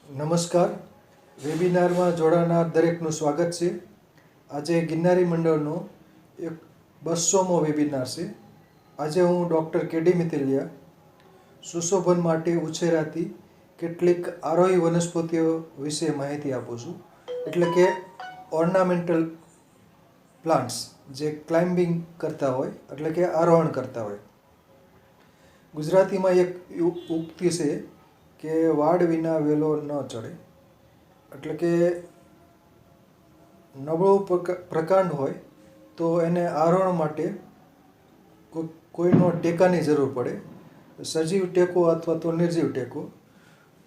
નમસ્કાર. વેબિનારમાં જોડાનાર દરેકનું સ્વાગત છે. આજે ગિરનારી મંડળનો એક 200મો વેબિનાર છે. આજે હું ડૉક્ટર કેડી મિતેલિયા સુશોભન માટે ઉછેરાતી કેટલીક આરોહી વનસ્પતિઓ વિશે માહિતી આપું છું. એટલે કે ઓર્નામેન્ટલ પ્લાન્ટ્સ જે ક્લાઇમ્બિંગ કરતા હોય, એટલે કે આરોહણ કરતા હોય. ગુજરાતીમાં એક ઉક્તિ છે કે વાડ વિના વેલો ન ચડે. એટલે કે નબળું પ્રકાંડ હોય તો એને આરોહણ માટે કોઈનો ટેકાની જરૂર પડે, સજીવ ટેકો અથવા તો નિર્જીવ ટેકો.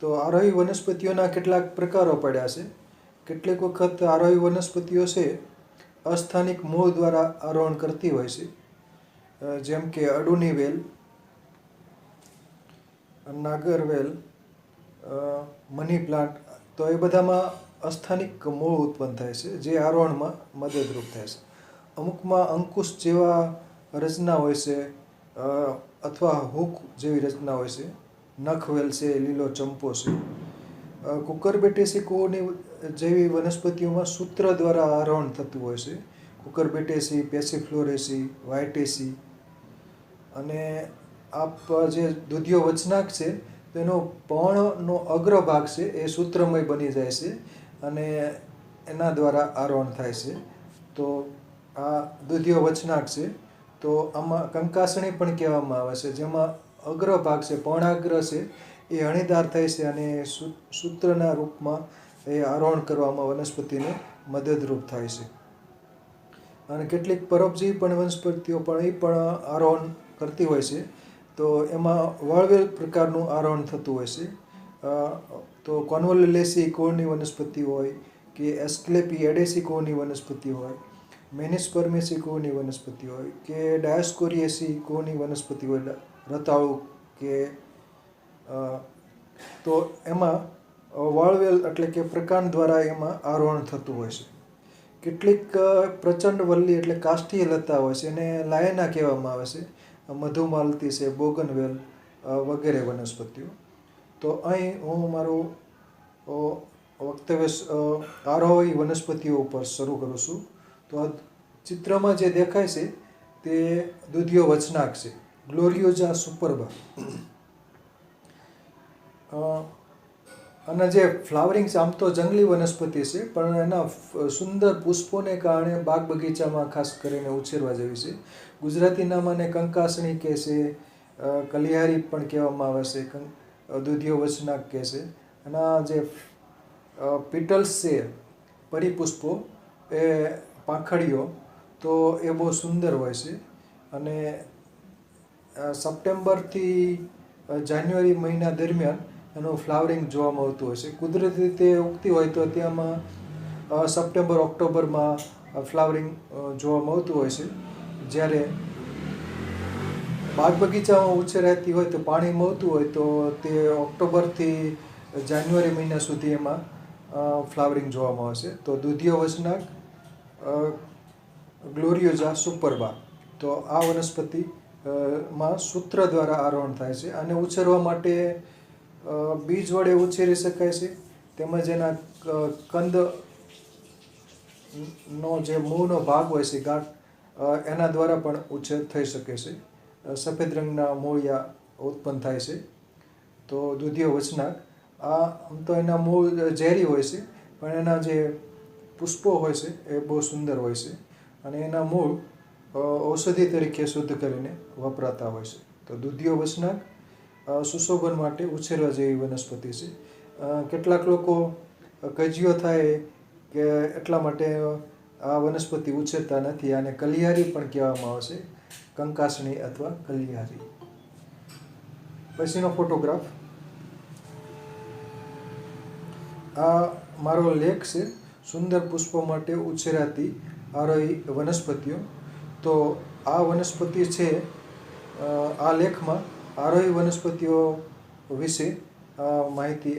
તો આરોહી વનસ્પતિઓના કેટલાક પ્રકારો પડ્યા છે. કેટલીક વખત આરોહી વનસ્પતિઓ છે અસ્થાનિક મૂળ દ્વારા આરોહણ કરતી હોય છે, જેમ કે અડુની વેલ, નાગરવેલ, મની પ્લાન્ટ. તો એ બધામાં અસ્થાનિક મૂળ ઉત્પન્ન થાય છે જે આરોહણમાં મદદરૂપ થાય છે. અમુકમાં અંકુશ જેવા રચના હોય છે અથવા હૂક જેવી રચના હોય છે. નખવેલ છે, લીલો ચંપો છે. કુકરબેટેસી કુઓની જેવી વનસ્પતિઓમાં સૂત્ર દ્વારા આરોહણ થતું હોય છે. કુકરબેટેસી, પેસિફ્લોરેસી, વ્હાઇટેસી. અને જે દુધિયો વચનાક છે તેનો પર્ણનો અગ્રભાગ છે એ સૂત્રમય બની જાય છે અને એના દ્વારા આરોહણ થાય છે. તો આ દુધિયો વચનાક છે. તો આમાં કંકાસણી પણ કહેવામાં આવે છે, જેમાં અગ્રભાગ છે, પર્ણાગ્ર છે, એ અણીદાર થાય છે અને સૂત્રના રૂપમાં એ આરોહણ કરવામાં વનસ્પતિને મદદરૂપ થાય છે. અને કેટલીક પરોપજીવી પણ વનસ્પતિઓ પણ આરોહણ કરતી હોય છે. તો એમાં વળવેલ પ્રકારનું આરોહણ થતું હોય છે. તો કોન્વોલ્યુલેસી કુળની વનસ્પતિ હોય કે એસ્ક્લેપી એડેસી કુળની વનસ્પતિ હોય, મેનિસ્પર્મેસી કુળની વનસ્પતિ હોય કે ડાયોસ્કોરિએસી કુળની વનસ્પતિ હોય, રતાળુ કે તો એમાં વળવેલ એટલે કે પ્રકાંડ દ્વારા એમાં આરોહણ થતું હોય છે. કેટલીક પ્રચંડ વલ્લી એટલે કાષ્ઠીય લતા હોય છે, એને લાયના કહેવામાં આવે છે. મધુમાલતી છે, બોગનવેલ વગેરે વનસ્પતિઓ. તો અહીં હું મારું વક્તવ્ય આરોહી વનસ્પતિઓ ઉપર શરૂ કરું છું. તો આ ચિત્રમાં જે દેખાય છે તે દુધિયો વચનાક છે, ગ્લોરિયોઝા સુપરબા. અને જે ફ્લાવરિંગ છે, આમ તો જંગલી વનસ્પતિ છે, પણ એના સુંદર પુષ્પોને કારણે બાગ બગીચામાં ખાસ કરીને ઉછેરવા જેવી છે. ગુજરાતી નામ આને કંકાસણી કહે છે, કલિયારી પણ કહેવામાં આવે છે, દુધિયો વચનાક કહે છે. અને આ જે પિટલ્સ છે, પરિપુષ્પો, એ પાંખડીઓ, તો એ બહુ સુંદર હોય છે. અને સપ્ટેમ્બરથી જાન્યુઆરી મહિના દરમિયાન એનું ફ્લાવરિંગ જોવા મળતું હોય છે. કુદરતી રીતે ઉગતી હોય તો ત્યાંમાં સપ્ટેમ્બર ઓક્ટોબરમાં ફ્લાવરિંગ જોવા મળતું હોય છે. જ્યારે બાગ બગીચામાં ઉછેરાતી હોય તો પાણી મળતું હોય તો તે ઓક્ટોબરથી જાન્યુઆરી મહિના સુધી એમાં ફ્લાવરિંગ જોવા મળે છે. તો દુધિયો વચનાક, ગ્લોરિયોઝા સુપરબા. તો આ વનસ્પતિ માં સૂત્ર દ્વારા આરોહણ થાય છે. આને ઉછેરવા માટે બીજ વડે ઉછેરી શકાય છે, તેમજ એના કંદનો જે મૂળનો ભાગ હોય છે, ગાંઠ, એના દ્વારા પણ ઉછેર થઈ શકે છે. સફેદ રંગના મૂળિયા ઉત્પન્ન થાય છે. તો દુધિયો વચનાક, આમ તો એના મૂળ ઝેરી હોય છે, પણ એના જે પુષ્પો હોય છે એ બહુ સુંદર હોય છે અને એના મૂળ ઔષધિ તરીકે શુદ્ધ કરીને વપરાતા હોય છે. તો દુધિયો વચનાક સુશોભન માટે ઉછેરવા જેવી વનસ્પતિ છે. કેટલાક લોકો કજિયો થાય કે એટલા માટે આ વનસ્પતિ ઉછેરતા નથી. આને કલિયારી પણ કહેવામાં આવે છે, કંકાસણી અથવા કલિયારી. પછીનો ફોટોગ્રાફ. આ મારો લેખ છે, સુંદર પુષ્પો માટે ઉછેરાતી આરોહી વનસ્પતિઓ. તો આ વનસ્પતિ છે, આ લેખમાં આરોહી વનસ્પતિઓ વિશે માહિતી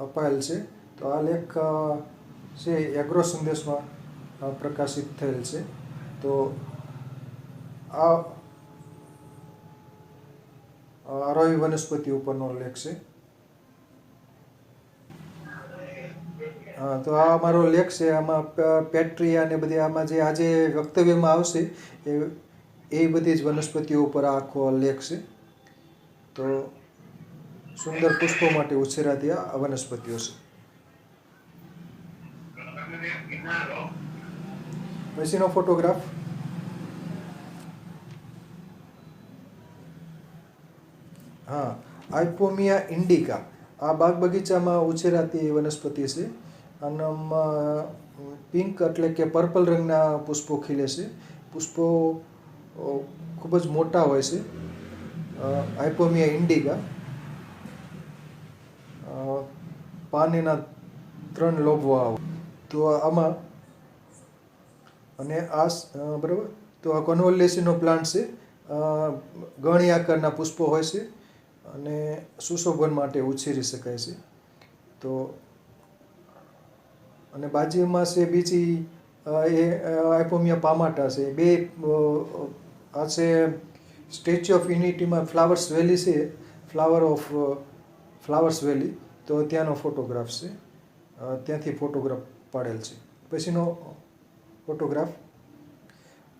અપાયેલ છે. તો આ લેખ છે એગ્રો સંદેશમાં પ્રકાશિત થયેલ છે. તો આ આરોહી વનસ્પતિ ઉપરનો લેખ છે. તો આ અમારો લેખ છે. આમાં પેટ્રી અને બધી આમાં જે આજે વક્તવ્યમાં આવશે એ બધી જ વનસ્પતિઓ ઉપર આખો લેખ છે. તો સુંદર પુષ્પો માટે ઉછેરાતી આ વનસ્પતિઓ છે. પછીનો ફોટોગ્રાફ. હા, આઇપોમિયા ઇન્ડિકા આ બાગ બગીચામાં ઉછેરાતી વનસ્પતિ છે. આનામાં પિંક એટલે કે પર્પલ રંગના પુષ્પો ખીલે છે. પુષ્પો ખૂબ જ મોટા હોય છે. આઇપોમિયા ઇન્ડિકા. પાન એના 3 લોબવા આવે. તો આમાં અને આ બરાબર. તો આ કોન્વોલ્યુશનનો પ્લાન્ટ છે. ગણી આકારના પુષ્પો હોય છે અને સુશોભન માટે ઉછેરી શકાય છે. તો અને બાજુમાં છે બીજી એ આઇપોમિયા પામાટા છે. બે આ છે સ્ટેચ્યુ ઓફ યુનિટીમાં ફ્લાવર્સ વેલી છે, ફ્લાવર્સ વેલી. તો ત્યાંનો ફોટોગ્રાફ છે. ત્યાંથી ફોટોગ્રાફ પાડેલ છે. પછીનો ફોટોગ્રાફ.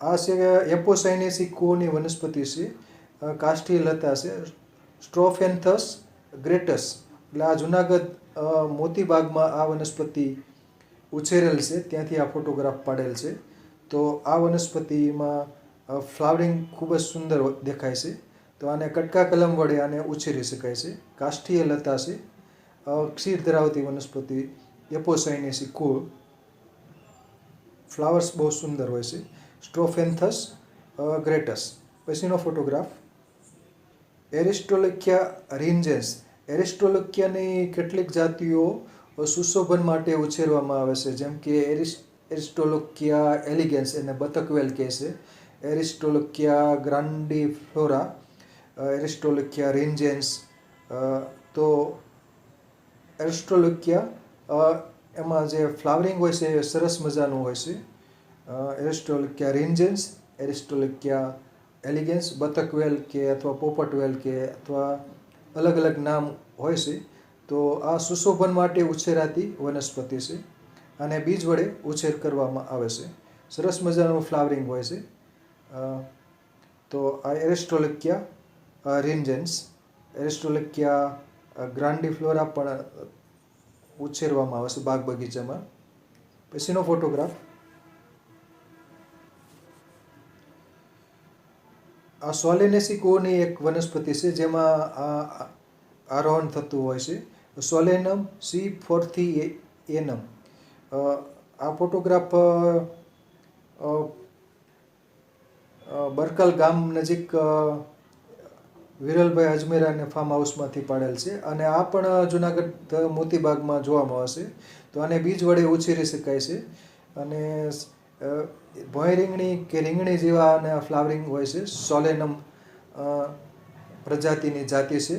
આ છે એપોસાઇનેસી કોની વનસ્પતિ છે. કાષ્ઠીય લતા છે. સ્ટ્રોફેન્થસ ગ્રેટસ. એટલે આ જુનાગઢ મોતીબાગમાં આ વનસ્પતિ ઉછેરેલ છે. ત્યાંથી આ ફોટોગ્રાફ પાડેલ છે. તો આ વનસ્પતિમાં ફ્લાવરિંગ ખૂબ જ સુંદર દેખાય છે. તો આને કટકા કલમ વડે આને ઉછેરી શકાય છે. કાષ્ઠીય લતા છે. ક્ષીર ધરાવતી વનસ્પતિ એપોસાઇનેસી કુળ. ફ્લાવર્સ બહુ સુંદર હોય છે. સ્ટ્રોફેન્થસ ગ્રેટસ. પછીનો ફોટોગ્રાફ. એરિસ્ટોલેક્યા રિન્જેન્સ. એરિસ્ટોલેક્યાની કેટલીક જાતિઓ સુશોભન માટે ઉછેરવામાં આવે છે. જેમ કે એરિસ્ટોલેક્યા એલિગેન્સ, એને બતકવેલ કહે છે. એરિસ્ટોલેક્યા ગ્રાન્ડીફ્લોરા, એરિસ્ટોલેક્યા રિન્જેન્સ. તો એરિસ્ટોલેક્યા એમાં જે ફ્લાવરિંગ હોય છે એ સરસ મજાનું હોય છે. એરિસ્ટોલેક્યા રિન્જેન્સ, એરિસ્ટોલેક્યા એલિગેન્સ, બતકવેલ કે અથવા પોપટવેલ કે અથવા અલગ અલગ નામ હોય છે. તો આ સુશોભન માટે ઉછેરાતી વનસ્પતિ છે. આને બીજ વડે ઉછેર કરવામાં આવે છે. સરસ મજાનું ફ્લાવરિંગ હોય છે. તો આ એરિસ્ટોલેક્યા રિન્જેન્સ. એરિસ્ટોલેક્યા ગ્રાન્ડીફ્લોરા પણ ઉછેરવામાં આવે છે બાગ બગીચામાં. પછીનો ફોટોગ્રાફ. આ સોલેનેસી કોની એક વનસ્પતિ છે જેમાં આરોહણ થતું હોય છે. સોલેનમ C4થીએનમ. આ ફોટોગ્રાફ બરકલ ગામ નજીક વિરલભાઈ અજમેરાને ફાર્મ હાઉસમાંથી પાડેલ છે. અને આ પણ જુનાગઢ મોતીબાગમાં જોવામાં આવશે. તો આને બીજ વડે ઉછેરી શકાય છે. અને ભોંય રીંગણી કે રીંગણી જેવા અને ફ્લાવરિંગ હોય છે. સોલેનમ પ્રજાતિની જાતિ છે.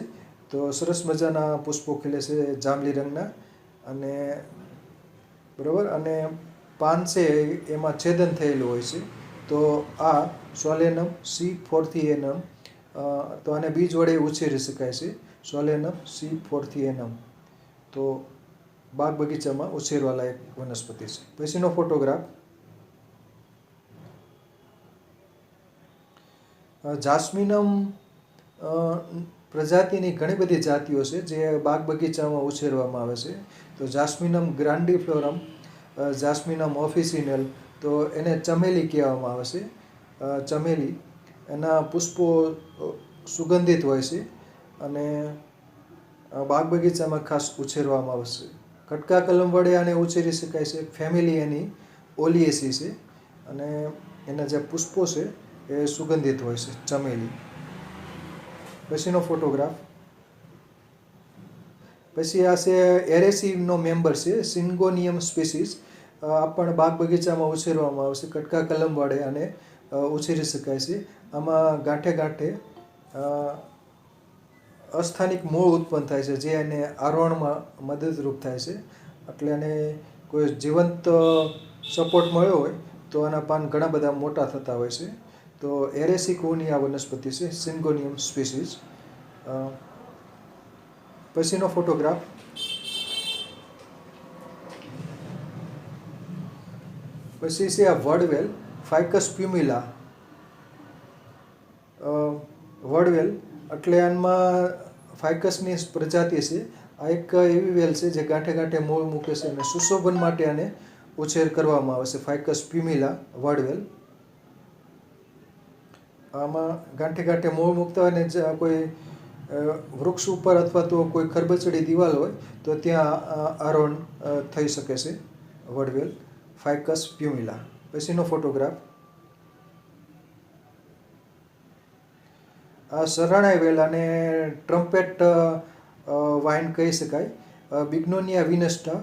તો સરસ મજાના પુષ્પો ખીલે છે જાંબલી રંગના. અને બરાબર. અને પાન છે એમાં છેદન થયેલું હોય છે. તો આ સોલેનમ C4થીએનમ. તો આને બીજ વડે ઉછેરી શકાય છે. સોલેનમ C4થીએનમ. તો બાગ બગીચામાં ઉછેરવા લાયક વનસ્પતિ છે. પછીનો ફોટોગ્રાફ. જાસ્મિનમ પ્રજાતિની ઘણી બધી જાતિઓ છે જે બાગ બગીચામાં ઉછેરવામાં આવે છે. તો જાસ્મિનમ ગ્રાન્ડીફ્લોરમ, જાસ્મિનમ ઓફિસિનલ. તો એને ચમેલી કહેવામાં આવે છે. ચમેલી. એના પુષ્પો સુગંધિત હોય છે અને બાગ બગીચામાં ખાસ ઉછેરવામાં આવે છે. કટકા કલમ વડે આને ઉછેરી શકાય છે. ફેમિલી એની ઓલિએસી છે અને એના જે પુષ્પો છે એ સુગંધિત હોય છે, ચમેલી. પછીનો ફોટોગ્રાફ. પછી આ છે એરેસીનો મેમ્બર છે, સિન્ગોનિયમ સ્પીસીસ. આ પણ બાગ બગીચામાં ઉછેરવામાં આવે છે. કટકા કલમ વડે આને ઉછેરી શકાય છે. આમાં ગાંઠે ગાંઠે અસ્થાનિક મૂળ ઉત્પન્ન થાય છે જે એને આરોહણમાં મદદરૂપ થાય છે. એટલે એને કોઈ જીવંત સપોર્ટ મળ્યો હોય તો આના પાન ઘણા બધા મોટા થતા હોય છે. તો એરેસી કુળની આ વનસ્પતિ છે, સિન્ગોનિયમ સ્પીસીસ. પછીનો ફોટોગ્રાફ. પછી છે આ વડવેલ, ફાઇકસ પ્યુમિલા. વડવેલ એટલે આમાં ફાઇકસની પ્રજાતિ છે. આ એક એવી વેલ છે જે ગાંઠે ગાંઠે મૂળ મૂકે છે અને સુશોભન માટે આને ઉછેર કરવામાં આવે છે. ફાઇકસ પ્યુમિલા વડવેલ. આમાં ગાંઠે ગાંઠે મૂળ મૂકતા હોય ને કોઈ વૃક્ષ ઉપર અથવા તો કોઈ ખરબચડી દિવાલ હોય તો ત્યાં આરોહણ થઈ શકે છે વડવેલ, ફાઇકસ પ્યુમિલા. પછીનો ફોટોગ્રાફ. આ શરણાઈ વેલ અને ટ્રમ્પેટ વાઇન કહી શકાય. બિગ્નોનિયા વિનસ્ટા.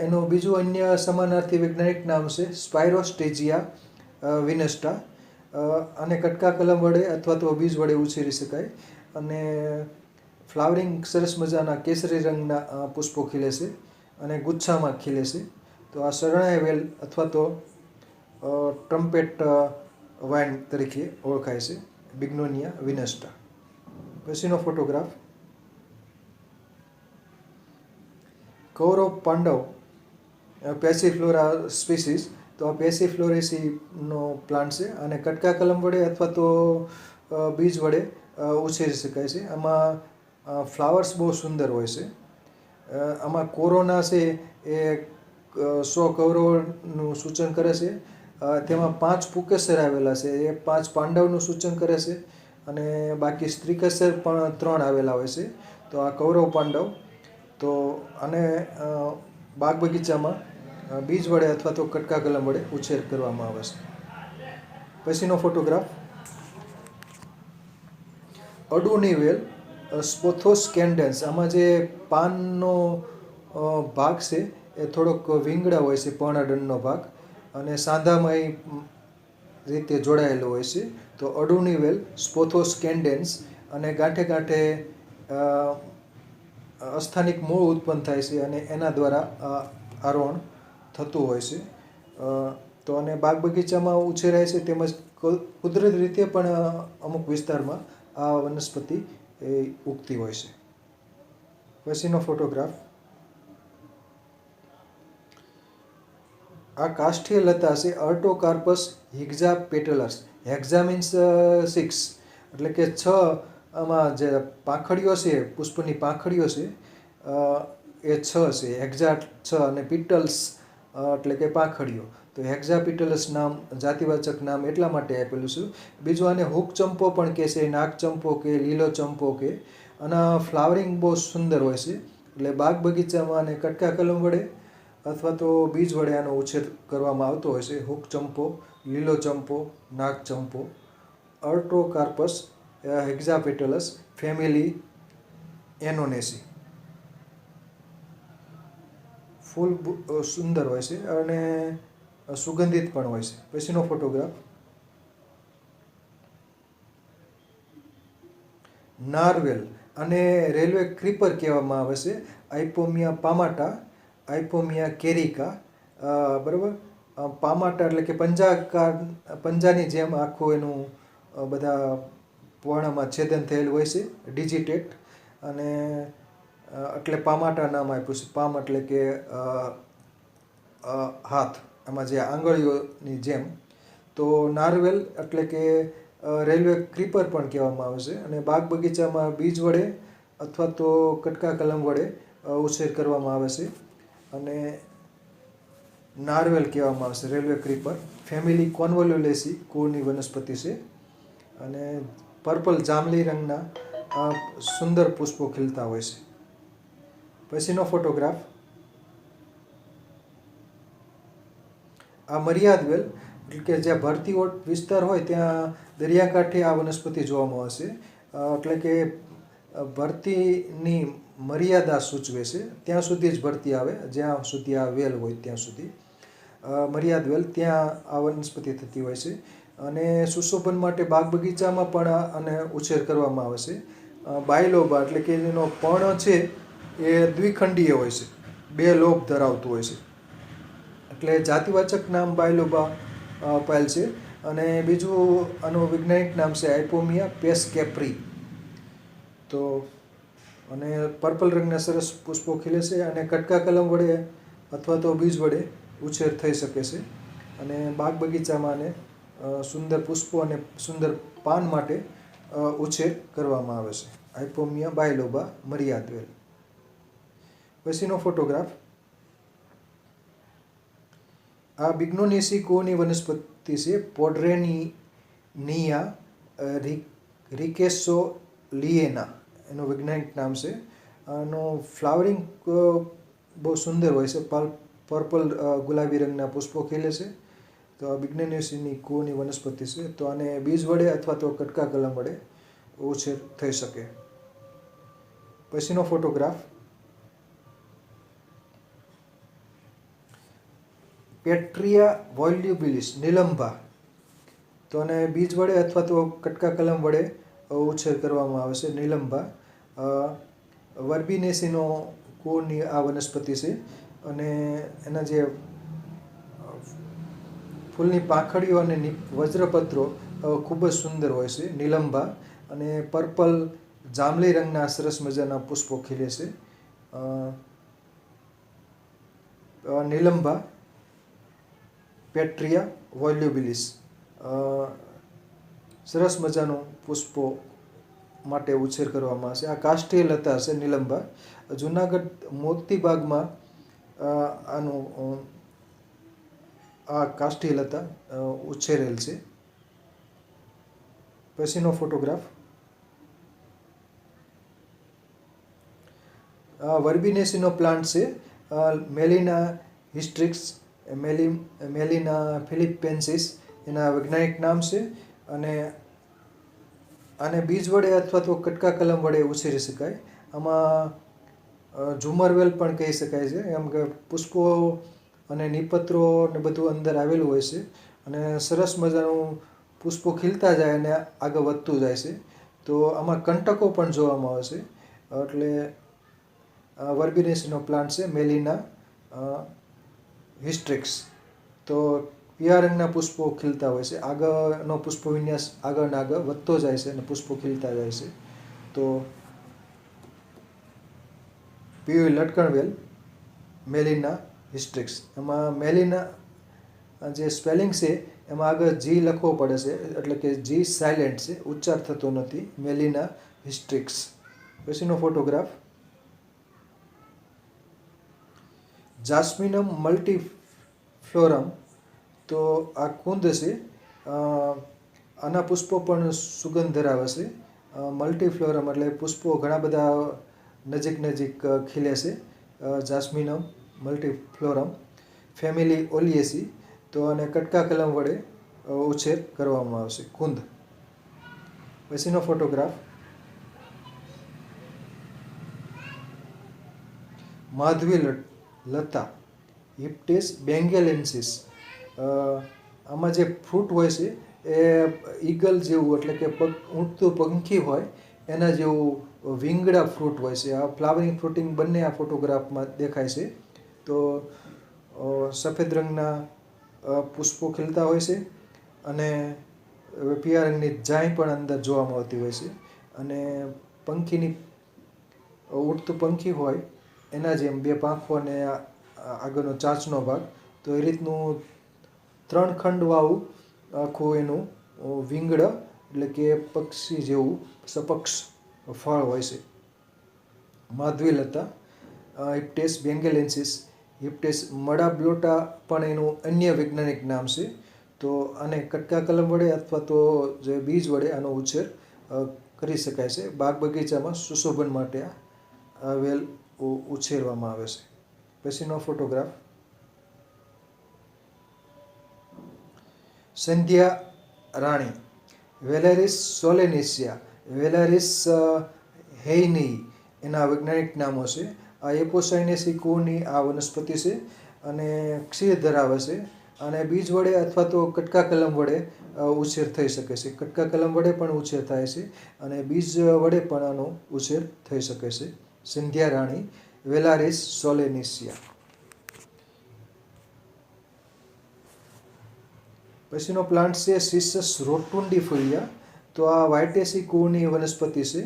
એનું બીજું અન્ય સમાનાર્થી વૈજ્ઞાનિક નામ છે સ્પાયરોસ્ટેજિયા વિનસ્ટા. આને કટકા કલમ વડે અથવા તો બીજ વડે ઉછેરી શકાય અને ફ્લાવરિંગ સરસ મજાના કેસરી રંગના પુષ્પો ખીલે છે અને ગુચ્છામાં ખીલે છે. તો આ શરણાઈ વેલ અથવા તો ટ્રમ્પેટ વાઇન તરીકે ઓળખાય છે, બિગ્નોનિયા વિનસ્ટા. પછીનો photograph. Kaurav Pandav Passiflora species. તો આ પેસિફ્લોરેસીનો પ્લાન્ટ છે અને કટકા કલમ વડે અથવા તો બીજ વડે ઉછેરી શકાય છે. આમાં ફ્લાવર્સ બહુ સુંદર હોય છે. આમાં કોરોના છે એ 100 કૌરવનું સૂચન કરે છે. તેમાં 5 પુકેસર આવેલા છે, એ 5 પાંડવનું સૂચન કરે છે અને બાકી સ્ત્રીકેસર પણ 3 આવેલા હોય છે. તો આ કૌરવ પાંડવ. તો આને બાગ બગીચામાં બીજ વડે અથવા તો કટકા કલમ વડે ઉછેર કરવામાં આવે છે. પછીનો ફોટોગ્રાફ. અડુની વેલ, સ્પોથોસ કેન્ડેન્સ. આમાં જે પાનનો ભાગ છે એ થોડોક વીંગડા હોય છે, પર્ણદંડનો ભાગ, અને સાંધામય રીતે જોડાયેલો હોય છે. તો અડુની વેલ, સ્પોથોસ કેન્ડેન્સ, અને ગાંઠે ગાંઠે અસ્થાનિક મૂળ ઉત્પન્ન થાય છે અને એના દ્વારા આરોહણ થતું હોય છે. તો અને બાગ બગીચામાં ઉછેરાય છે તેમજ કુદરતી રીતે પણ અમુક વિસ્તારમાં આ વનસ્પતિ ઉગતી હોય છે. પછીનો ફોટોગ્રાફ. આ કાષ્ઠીય લતા છે, અર્ટોકાર્પસ હિક્ઝાપેટલસ. હેક્ઝા મીન્સ 6, એટલે કે 6. આમાં જે પાંખડીઓ છે, પુષ્પની પાંખડીઓ છે એ 6 છે. હેક્ઝા 6 અને પીટલ્સ એટલે કે પાંખડીઓ. તો હેક્ઝાપીટલસ નામ જાતિવાચક નામ એટલા માટે આપેલું છે. બીજું આને હુક ચંપો પણ કહે છે, નાગ ચંપો કે લીલો ચંપો કે. આના ફ્લાવરિંગ બહુ સુંદર હોય છે. એટલે બાગ બગીચામાં આને કટકા કલમ વડે અથવા તો બીજ વડે આનો ઉછેર કરવામાં આવતો હોય છે. હુક ચંપો, લીલો ચંપો, નાગ ચંપો. અર્ટોકાર્પસ હેક્ઝાપેટલસ, ફેમિલી એનોનેસી. ફૂલ સુંદર હોય છે અને સુગંધિત પણ હોય છે. પછીનો ફોટોગ્રાફ. નારવેલ અને રેલવે ક્રીપર કહેવામાં આવે છે. આઇપોમિયા પામાટા, આઇપોમિયા કેરિકા. બરાબર. પામાટા એટલે કે પંજાની જેમ આખું એનું બધા પર્ણમાં છેદન થયેલું હોય છે, ડિજિટેટ, અને એટલે પામાટા નામ આપ્યું છે. પામ એટલે કે હાથ, આમાં જે આંગળીઓની જેમ. તો નારવેલ એટલે કે રેલવે ક્રીપર પણ કહેવામાં આવે છે અને બાગ બગીચામાં બીજ વડે અથવા તો કટકા કલમ વડે ઉછેર કરવામાં આવે છે અને નારવેલ કહેવામાં આવે છે, રેલવે ક્રીપર. ફેમિલી કોન્વોલ્યુલેસી કુળની વનસ્પતિ છે અને પર્પલ જાંબલી રંગના સુંદર પુષ્પો ખીલતા હોય છે. પછીનો ફોટોગ્રાફ. આ મર્યાદ વેલ, એટલે કે જ્યાં ભરતી ઓટ વિસ્તાર હોય ત્યાં દરિયાકાંઠે આ વનસ્પતિ જોવા મળે છે. એટલે કે ભરતીની મર્યાદા સૂચવે છે, ત્યાં સુધી જ ભરતી આવે, જ્યાં સુધી આ વેલ હોય ત્યાં સુધી. મર્યાદ વેલ, ત્યાં આ વનસ્પતિ થતી હોય છે અને સુશોભન માટે બાગ બગીચામાં પણ આને ઉછેર કરવામાં આવે છે. બાયલોબા એટલે કે એનો પર્ણ છે એ દ્વિખંડીય હોય છે, 2 લોબ ધરાવતું હોય છે. એટલે જાતિવાચક નામ બાયલોબા અપાયેલ છે અને બીજું આનું વૈજ્ઞાનિક નામ છે આઇપોમિયા પેસકેપ્રી. તો અને પર્પલ રંગના સરસ પુષ્પો ખીલે છે અને કટકા કલમ વડે અથવા તો બીજ વડે ઉછેર થઈ શકે છે અને બાગ બગીચામાં આને સુંદર પુષ્પો અને સુંદર પાન માટે ઉછેર કરવામાં આવે છે. આઇપોમિયા બાયલોબા મરિયાદ્વેલ. પછીનો ફોટોગ્રાફ. આ બિગ્નોનેસી કુઓની વનસ્પતિ છે. પોડરેનિયા રિકેસોલિએના એનું વૈજ્ઞાનિક નામ છે. આનું ફ્લાવરિંગ બહુ સુંદર હોય છે. પર્પલ ગુલાબી રંગના પુષ્પો ખીલે છે. તો આ બિગ્નોનેસીની કુઓની વનસ્પતિ છે. તો આને બીજ વડે અથવા તો કટકા કલમ વડે ઉછેર થઈ શકે. પછીનો ફોટોગ્રાફ. પેટ્રિયા વોલ્યુબિલિસ નિલંબા. તો આને બીજ વડે અથવા તો કટકા કલમ વડે ઉછેર કરવામાં આવે છે. નિલંબા વર્બિનેસીનો કુળની આ વનસ્પતિ છે અને એના જે ફૂલની પાંખડીઓ અને વજ્રપત્રો ખૂબ જ સુંદર હોય છે. નિલંબા અને પર્પલ જાંબલી રંગના સરસ મજાના પુષ્પો ખીલે છે. નિલંબા પેટ્રિયા વોલ્યુબિલિસ સરસ મજાનું પુષ્પો માટે ઉછેર કરવામાં આવશે. આ કાષ્ઠીય લતા છે નિલંબા. જૂનાગઢ મોતીબાગમાં આનું આ કાષ્ઠીય લતા ઉછેરેલ છે. પછીનો ફોટોગ્રાફ. વર્બિનેસીનો પ્લાન્ટ છે. મેલિના હિસ્ટ્રિક્સ મેલિના ફિલિપેન્સિસ એના વૈજ્ઞાનિક નામ છે. અને આને બીજ વડે અથવા તો કટકા કલમ વડે ઉછેરી શકાય. આમાં ઝુમરવેલ પણ કહી શકાય છે. એમ કે પુષ્પો અને નિપત્રો ને બધું અંદર આવેલું હોય છે અને સરસ મજાનું પુષ્પો ખીલતા જાય અને આગળ વધતું જાય છે. તો આમાં કંટકો પણ જોવામાં આવે છે. એટલે વર્બિનેસીનો પ્લાન્ટ છે મેલિના હિસ્ટ્રિક્સ. તો પીળા રંગના પુષ્પો ખીલતા હોય છે. આગળનો પુષ્પ વિન્યાસ આગળ ને આગળ વધતો જાય છે અને પુષ્પો ખીલતા જાય છે. તો પીળી લટકણવેલ મેલિના હિસ્ટ્રિક્સ. એમાં મેલિના જે સ્પેલિંગ છે એમાં આગળ જી લખવો પડે છે, એટલે કે જી સાયલેન્ટ છે, ઉચ્ચાર થતો નથી. મેલિના હિસ્ટ્રિક્સ. પછીનો ફોટોગ્રાફ. જાસ્મિનમ મલ્ટીફ્લોરમ. તો આ કુંદ છે. આના પુષ્પો પણ સુગંધ ધરાવે છે. મલ્ટીફ્લોરમ એટલે પુષ્પો ઘણા બધા નજીક ખીલે છે. જાસ્મિનમ મલ્ટીફ્લોરમ ફેમિલી ઓલિયેસી. તો આને કટકા કલમ વડે ઉછેર કરવામાં આવશે. કુંદ. પછીનો ફોટોગ્રાફ. માધવી લતા હિપ્ટેસ બેંગેલેન્સિસ. આમાં જે ફ્રૂટ હોય છે એ ઈગલ જેવું, એટલે કે ઉડતું પંખી હોય એના જેવું વિંગડા ફ્રૂટ હોય છે. આ ફ્લાવરિંગ ફ્રૂટિંગ બંને આ ફોટોગ્રાફમાં દેખાય છે. તો સફેદ રંગના પુષ્પો ખીલતા હોય છે અને પીળા રંગની જાય પણ અંદર જોવામાં આવતી હોય છે. અને પંખીની ઉડતું પંખી હોય એના જેમ બે પાંખો અને આગળનો ચાંચનો ભાગ. તો એ રીતનું 3 ખંડવાળું આખું એનું વિંગડ, એટલે કે પક્ષી જેવું સપક્ષ ફળ હોય છે. માધવી લતા હિપ્ટેસ બેંગેલેન્સિસ. હિપ્ટેસ મડાબ્લોટા પણ એનું અન્ય વૈજ્ઞાનિક નામ છે. તો આને કટકા કલમ વડે અથવા તો જે બીજ વડે આનો ઉછેર કરી શકાય છે. બાગ બગીચામાં સુશોભન માટે આ વેલ ઉછેરવામાં આવે છે. પછીનો ફોટોગ્રાફ. સંધ્યા રાણી વેલેરિસ સોલેનેસિયા. વેલેરિસ હેઇની એના વૈજ્ઞાનિક નામો છે. આ એપોસાઇનેસી કુળની આ વનસ્પતિ છે અને ક્ષીર ધરાવે છે. અને બીજ વડે અથવા તો કટકા કલમ વડે ઉછેર થઈ શકે છે. કટકા કલમ વડે પણ ઉછેર થાય છે અને બીજ વડે પણ આનો ઉછેર થઈ શકે છે. સંધ્યા રાણી વેલારિસ સોલેનેસિયા. પછીનો પ્લાન્ટ છે સિસસ રોટુન્ડિફોલિયા. તો આ વાઇટેસી કુળની વનસ્પતિ છે,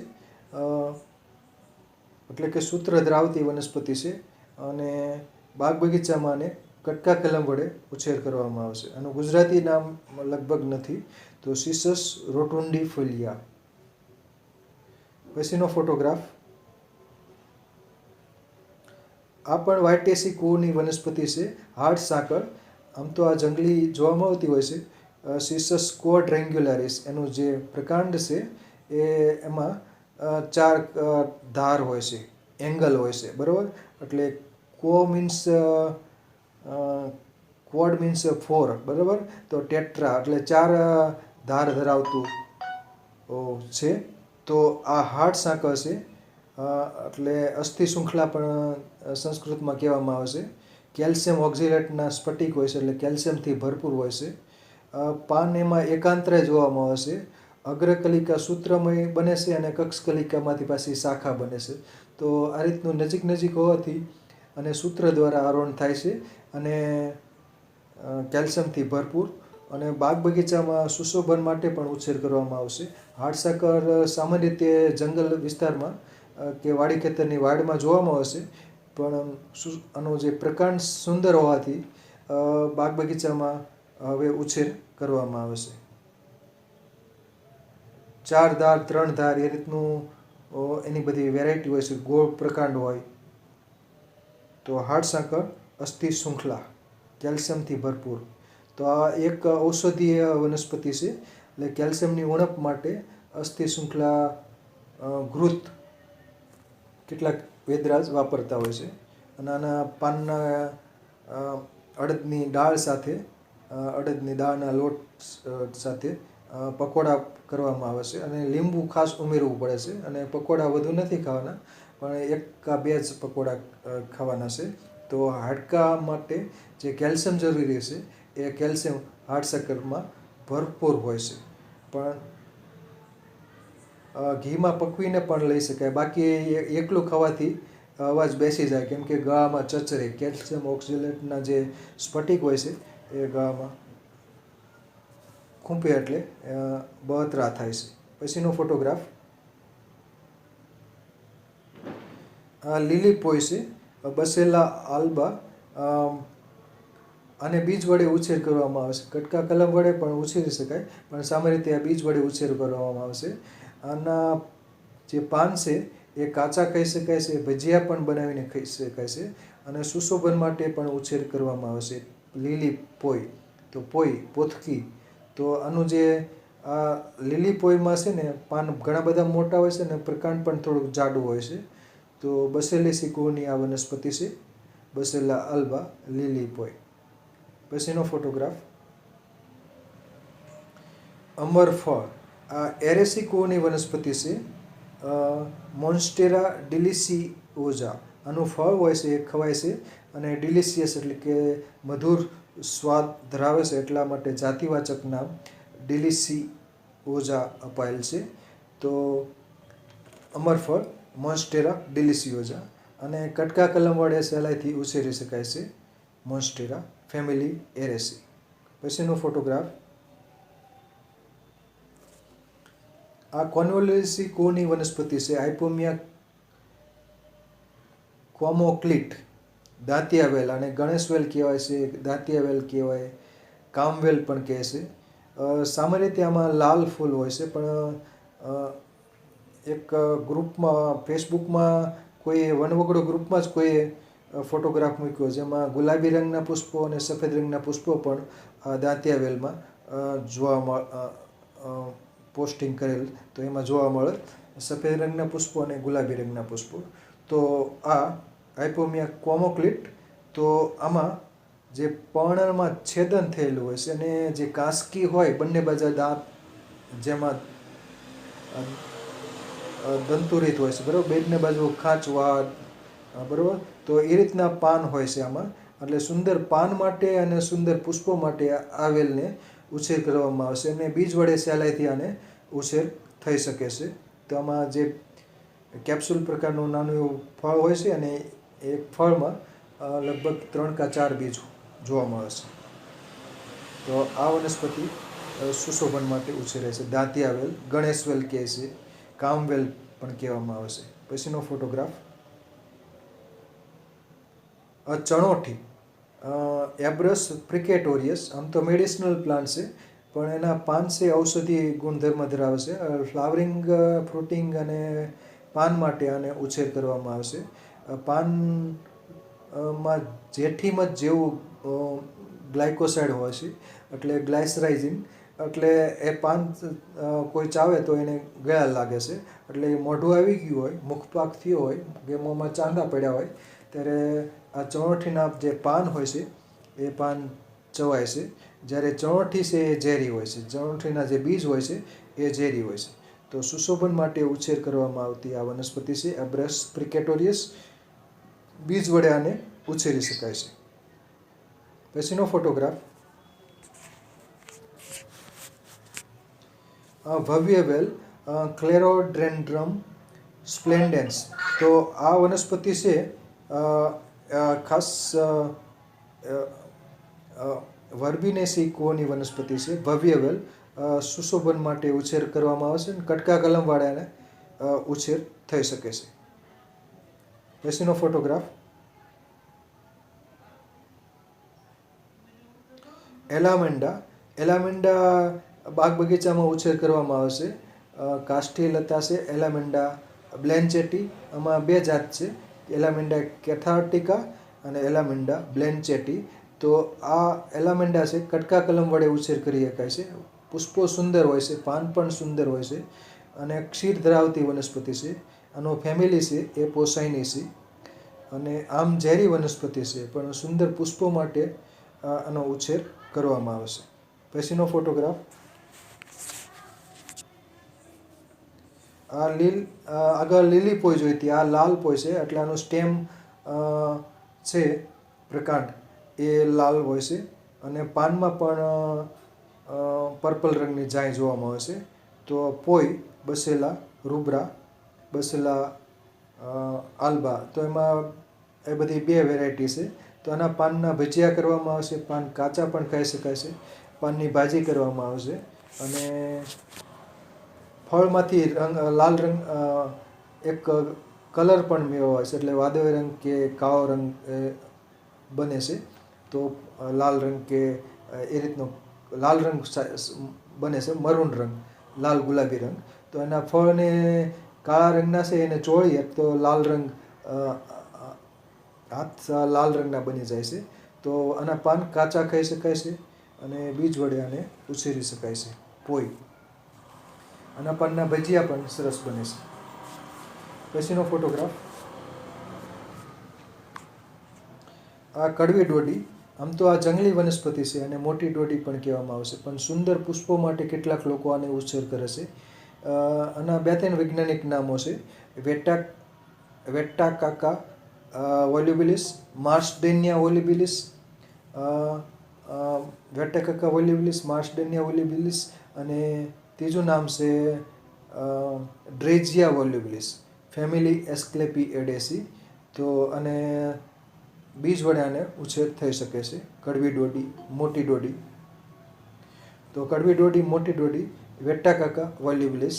એટલે કે સૂત્ર ધરાવતી વનસ્પતિ છે અને બાગ બગીચામાં આને કટકા કલમ વડે ઉછેર કરવામાં આવશે. આનું ગુજરાતી નામ લગભગ નથી, તો સિસસ રોટુન્ડિફોલિયા. પછીનો ફોટોગ્રાફ. આ પણ વાઇટેસી કુળની વનસ્પતિ છે, હાર્ડ સાકર. આમ તો આ જંગલી જોવામાં આવતી હોય છે. સિસસ ક્વોડ્રેન્ગ્યુલારિસ એનું જે પ્રકાંડ છે એમાં 4 ધાર હોય છે, એંગલ હોય છે, બરાબર. એટલે ક્વોડ મીન્સ 4, બરાબર. તો ટેટ્રા એટલે 4 ધાર ધરાવતું છે. તો આ હાર્ડ સાંકળ છે, એટલે અસ્થિ શૃંખલા પણ સંસ્કૃતમાં કહેવામાં આવે છે. કેલ્શિયમ ઓક્ઝેલેટના સ્ફટિક હોય છે, એટલે કેલ્શિયમથી ભરપૂર હોય છે. પાન એમાં એકાંતરે જોવામાં આવે છે. અગ્રકલિકા સૂત્રમય બને છે અને કક્ષકલિકામાંથી પાછી શાખા બને છે. તો આ રીતનું નજીક નજીક હોવાથી અને સૂત્ર દ્વારા આરોહણ થાય છે અને કેલ્શિયમથી ભરપૂર. અને બાગ બગીચામાં સુશોભન માટે પણ ઉછેર કરવામાં આવશે. હાડસાકર સામાન્ય રીતે જંગલ વિસ્તારમાં કે વાડી ખેતરની વાડમાં જોવામાં આવશે, પણ આનો જે પ્રકાંડ સુંદર હોવાથી બાગ બગીચામાં હવે ઉછેર કરવામાં આવે છે. 4 ધાર, 3 ધાર એ રીતનું એની બધી વેરાયટી હોય છે. ગોળ પ્રકાંડ હોય તો હાડસાકર અસ્થિ શૃંખલા, કેલ્શિયમથી ભરપૂર. તો આ એક ઔષધીય વનસ્પતિ છે, એટલે કેલ્શિયમની ઉણપ માટે અસ્થિ શૃંખલા ઘૃત કેટલાક વેદરાજ વાપરતા હોય છે. અને આના પાનના અડદની દાળ સાથે, અડદની દાળના લોટ સાથે પકોડા કરવામાં આવે છે અને લીંબુ ખાસ ઉમેરવું પડે છે. અને પકોડા વધુ નથી ખાવાના, પણ 1 કે 2 જ પકોડા ખાવાના છે. તો હાડકાં માટે જે કેલ્શિયમ જરૂરી છે એ કેલ્શિયમ હાડસાકરમાં ભરપૂર હોય છે. પણ ઘીમાં પકવીને પણ લઈ શકાય, બાકી એકલું ખાવાથી અવાજ બેસી જાય, કેમ કે ગળામાં ચચરે. કેલ્શિયમ ઓક્ઝેલેટના જે સ્ફટિક હોય છે એ ગળામાં ખૂંપે એટલે બળતરા થાય છે. પછીનો ફોટોગ્રાફ. આ લીલી પોય છે, બસેલા આલ્બા. આને બીજ વડે ઉછેર કરવામાં આવે છે. કટકા કલમ વડે પણ ઉછેરી શકાય, પણ સામાન્ય રીતે આ બીજ વડે ઉછેર કરવામાં આવશે. આના જે પાન છે એ કાચા ખાઈ શકાય છે, ભજીયા પણ બનાવીને ખાઈ શકાય છે અને સુશોભન માટે પણ ઉછેર કરવામાં આવશે. લીલી પોય, તો પોય પોથકી. તો આનું જે આ લીલી પોયમાં છે ને પાન ઘણા બધા મોટા હોય છે અને પ્રકાંડ પણ થોડુંક જાડું હોય છે. તો બસેલેસી કુળની આ વનસ્પતિ છે, બસેલા આલ્બા, લીલી પોય. પછીનો ફોટોગ્રાફ. અમરફળ. આ એરેસી કુળની વનસ્પતિ છે, મોન્સ્ટેરા ડિલિસિઓઝા. આનું ફળ હોય છે એ ખવાય છે અને ડિલિશિયસ એટલે કે મધુર સ્વાદ ધરાવે છે, એટલા માટે જાતિવાચક નામ ડિલિસિઓઝા અપાયેલ છે. તો અમરફળ મોન્સ્ટેરા ડિલિસિઓઝા. અને કટકા કલમ વડે સહેલાઈથી ઉછેરી શકાય છે, મોન્સ્ટેરા ફેમિલી એરેસી. પછીનો ફોટોગ્રાફ. આ કોન્વોલ્યુસી કુળની વનસ્પતિ છે, આઇપોમિયા ક્વોમોક્લિટ. દાંતિયા વેલ, અને ગણેશ વેલ કહેવાય છે, દાંતિયા વેલ કહેવાય, કામવેલ પણ કહે છે. સામાન્ય રીતે આમાં લાલ ફૂલ હોય છે, પણ એક ગ્રુપમાં ફેસબુકમાં કોઈ વનવગડો ગ્રુપમાં જ કોઈએ ફોટોગ્રાફ મૂક્યો, જેમાં ગુલાબી રંગના પુષ્પો અને સફેદ રંગના પુષ્પો પણ દાંતિયા વેલમાં જોવા પોસ્ટિંગ કરેલ. તો એમાં જોવા મળે સફેદ રંગના પુષ્પો અને ગુલાબી રંગના પુષ્પો. તો આ આઇપોમિયા ક્વોમોક્લિટ. તો આમાં જે પર્ણમાં છેદન થયેલું હોય છે અને જે કાંસકી હોય બંને બાજુ દાંત, જેમાં દંતુરિત હોય છે, બરાબર, બંને બાજુ ખાંચવાડ, બરાબર. તો એ રીતના પાન હોય છે આમાં. એટલે સુંદર પાન માટે અને સુંદર પુષ્પો માટે આ વેલને ઉછેર કરવામાં આવશે અને બીજ વડે સહેલાઈથી આને ઉછેર થઈ શકે છે. તો આમાં જે કેપ્સ્યુલ પ્રકારનું નાનું એવું ફળ હોય છે અને એ ફળમાં લગભગ 3 કે 4 બીજ જોવા મળે છે. તો આ વનસ્પતિ સુશોભન માટે ઉછેરે છે. દાંતિયા વેલ, ગણેશ વેલ કહે છે, કામવેલ પણ કહેવામાં આવે છે. પછીનો ફોટોગ્રાફ. ચણોઠી. એબ્રસ પ્રિકેટોરિયસ, આમ તો મેડિસિનલ પ્લાન્ટ છે પણ એના પાન છે ઔષધિ ગુણધર્મ ધરાવે છે. ફ્લાવરિંગ, ફ્રૂટિંગ અને પાન માટે આને ઉછેર કરવામાં આવશે. પાન માં જેઠીમધ જેવું ગ્લાયકોસાઇડ હોય છે, એટલે ગ્લાયસરાઇઝિન, એટલે એ પાન કોઈ ચાવે તો એને ગળા લાગે છે. એટલે એ મોઢું આવી ગયું હોય, મુખપાક થયો હોય કે મોંમાં ચાંદા પડ્યા હોય ત્યારે આ ચણોઠીના જે પાન હોય છે એ પાન ચવાય છે. જ્યારે ચણોઠી છે એ ઝેરી હોય છે, ચણોઠીના જે બીજ હોય છે એ ઝેરી હોય છે. તો સુશોભન માટે ઉછેર કરવામાં આવતી આ વનસ્પતિ છે એબ્રસ પ્રિકેટોરિયસ. બીજ વડે આને ઉછેરી શકાય છે. પછીનો ફોટોગ્રાફ, ભવ્ય વેલ, ક્લેરોડેન્ડ્રમ સ્પ્લેન્ડેન્સ. તો આ વનસ્પતિ છે ખાસ વર્બિનેસી કુળની વનસ્પતિ છે. ભવ્ય વેલ સુશોભન માટે ઉછેર કરવામાં આવે છે અને કટકા કલમવાળા એને ઉછેર થઈ શકે છે. પછીનો ફોટોગ્રાફ, એલામેન્ડા. એલામેન્ડા બાગ બગીચામાં ઉછેર કરવામાં આવે છે. કાષ્ઠી લતા છે એલામેન્ડા બ્લેન્ચેટી. આમાં બે જાત છે, એલામેન્ડા કેથાર્ટિકા અને એલામેન્ડા બ્લેન્ચેટી. તો આ એલામેન્ડા છે કટકા કલમ વડે ઉછેર કરી શકાય છે. પુષ્પો સુંદર હોય છે, પાન પણ સુંદર હોય છે અને ક્ષીર ધરાવતી વનસ્પતિ છે. આનો ફેમિલી છે એ પોસાઇનેસી અને આમ ઝેરી વનસ્પતિ છે પણ સુંદર પુષ્પો માટે આનો ઉછેર કરવામાં આવે છે. પછીનો ફોટોગ્રાફ, આગળ લીલી પોઈ જોઈ હતી, આ લાલ પોઈ છે એટલે આનું સ્ટેમ છે પ્રકાંડ એ લાલ હોય છે અને પાનમાં પણ પર્પલ રંગની જાય જોવામાં આવે છે. તો પોઈ, બસેલા રૂબ્રા, બસેલા આલ્બા, તો એમાં એ બધી બે વેરાયટી છે. તો આના પાનના ભજીયા કરવામાં આવશે, પાન કાચા પણ ખાઈ શકાય છે, પાનની ભાજી કરવામાં આવશે અને ફળમાંથી લાલ રંગ એક કલર પણ મેળવાય છે, એટલે વાદળી રંગ કે કાળો રંગ બને છે. તો લાલ રંગ કે એ રીતનો લાલ રંગ બને છે, મરૂન રંગ, લાલ ગુલાબી રંગ. તો એના ફળને કાળા રંગના છે એને ચોળીએ તો લાલ રંગ હાથ લાલ રંગના બની જાય છે. તો આના પાન કાચા ખાઈ શકાય છે અને બીજ વડે આને ઉછેરી શકાય છે. પોઈ, આના પાનના ભજીયા પણ સરસ બને છે. પછીનો ફોટોગ્રાફ, આ કડવી ડોડી. આમ તો આ જંગલી વનસ્પતિ છે અને મોટી ડોડી પણ કહેવામાં આવશે, પણ સુંદર પુષ્પો માટે કેટલાક લોકો આને ઉછેર કરે છે. આના બે ત્રણ વૈજ્ઞાનિક નામો છે, વેટ્ટાકાકા વોલ્યુબિલિસ, માર્સડેનિયા વોલ્યુબિલિસ, વેટ્ટાકાકા વોલ્યુબિલિસ, માર્સડેનિયા વોલ્યુબિલિસ અને ત્રીજું નામ છે ડ્રેજિયા વોલ્યુબિલિસ, ફેમિલી એસ્ક્લેપિએડેસી. તો અને બીજ વડે આને ઉછેર થઈ શકે છે. કડવી ડોડી, મોટી ડોડી. તો કડવી ડોડી, મોટી ડોડી, વેટ્ટાકાકા વોલ્યુબિલિસ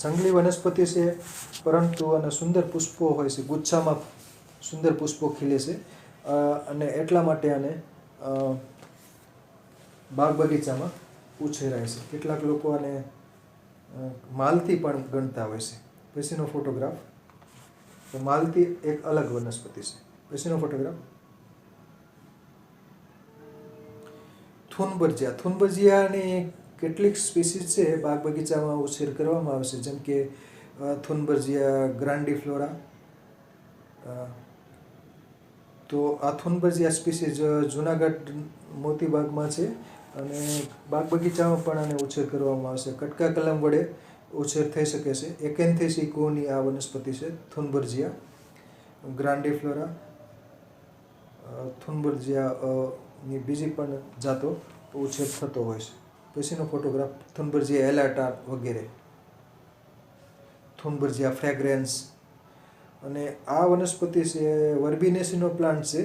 જંગલી વનસ્પતિ છે પરંતુ અને સુંદર પુષ્પો હોય છે, ગુચ્છામાં સુંદર પુષ્પો ખીલે છે અને એટલા માટે આને બાગ બગીચામાં ઉછેરાય છે. કેટલાક લોકો આને માલતી પણ ગણતા હોય છે. પછીનો ફોટોગ્રાફ, તો માલતી એક અલગ વનસ્પતિ છે. પછીનો ફોટોગ્રાફ, થૂનબરજિયા. થૂનબરજિયાની કેટલીક સ્પીસીસ છે બાગ બગીચામાં ઉછેર કરવામાં આવે છે, જેમ કે થૂનબરજિયા ગ્રાન્ડીફ્લોરા. તો આ થૂનબરજિયા સ્પીસીસ જુનાગઢ મોતીબાગમાં છે અને બાગ બગીચામાં પણ આને ઉછેર કરવામાં આવશે. કટકા કલમ વડે ઉછેર થઈ શકે છે. એકેન્થેસી કુળની આ વનસ્પતિ છે થૂનબરજિયા ગ્રાન્ડીફ્લોરા. થૂનબરજિયા ની બીજી પણ જાતો ઉછેર થતો હોય છે. પછીનો ફોટોગ્રાફ, થૂનબરજિયા એલાટા વગેરે, થૂનબરજિયા ફ્રેગ્રેન્સ. અને આ વનસ્પતિ છે વર્બિનેસીનો પ્લાન્ટ છે,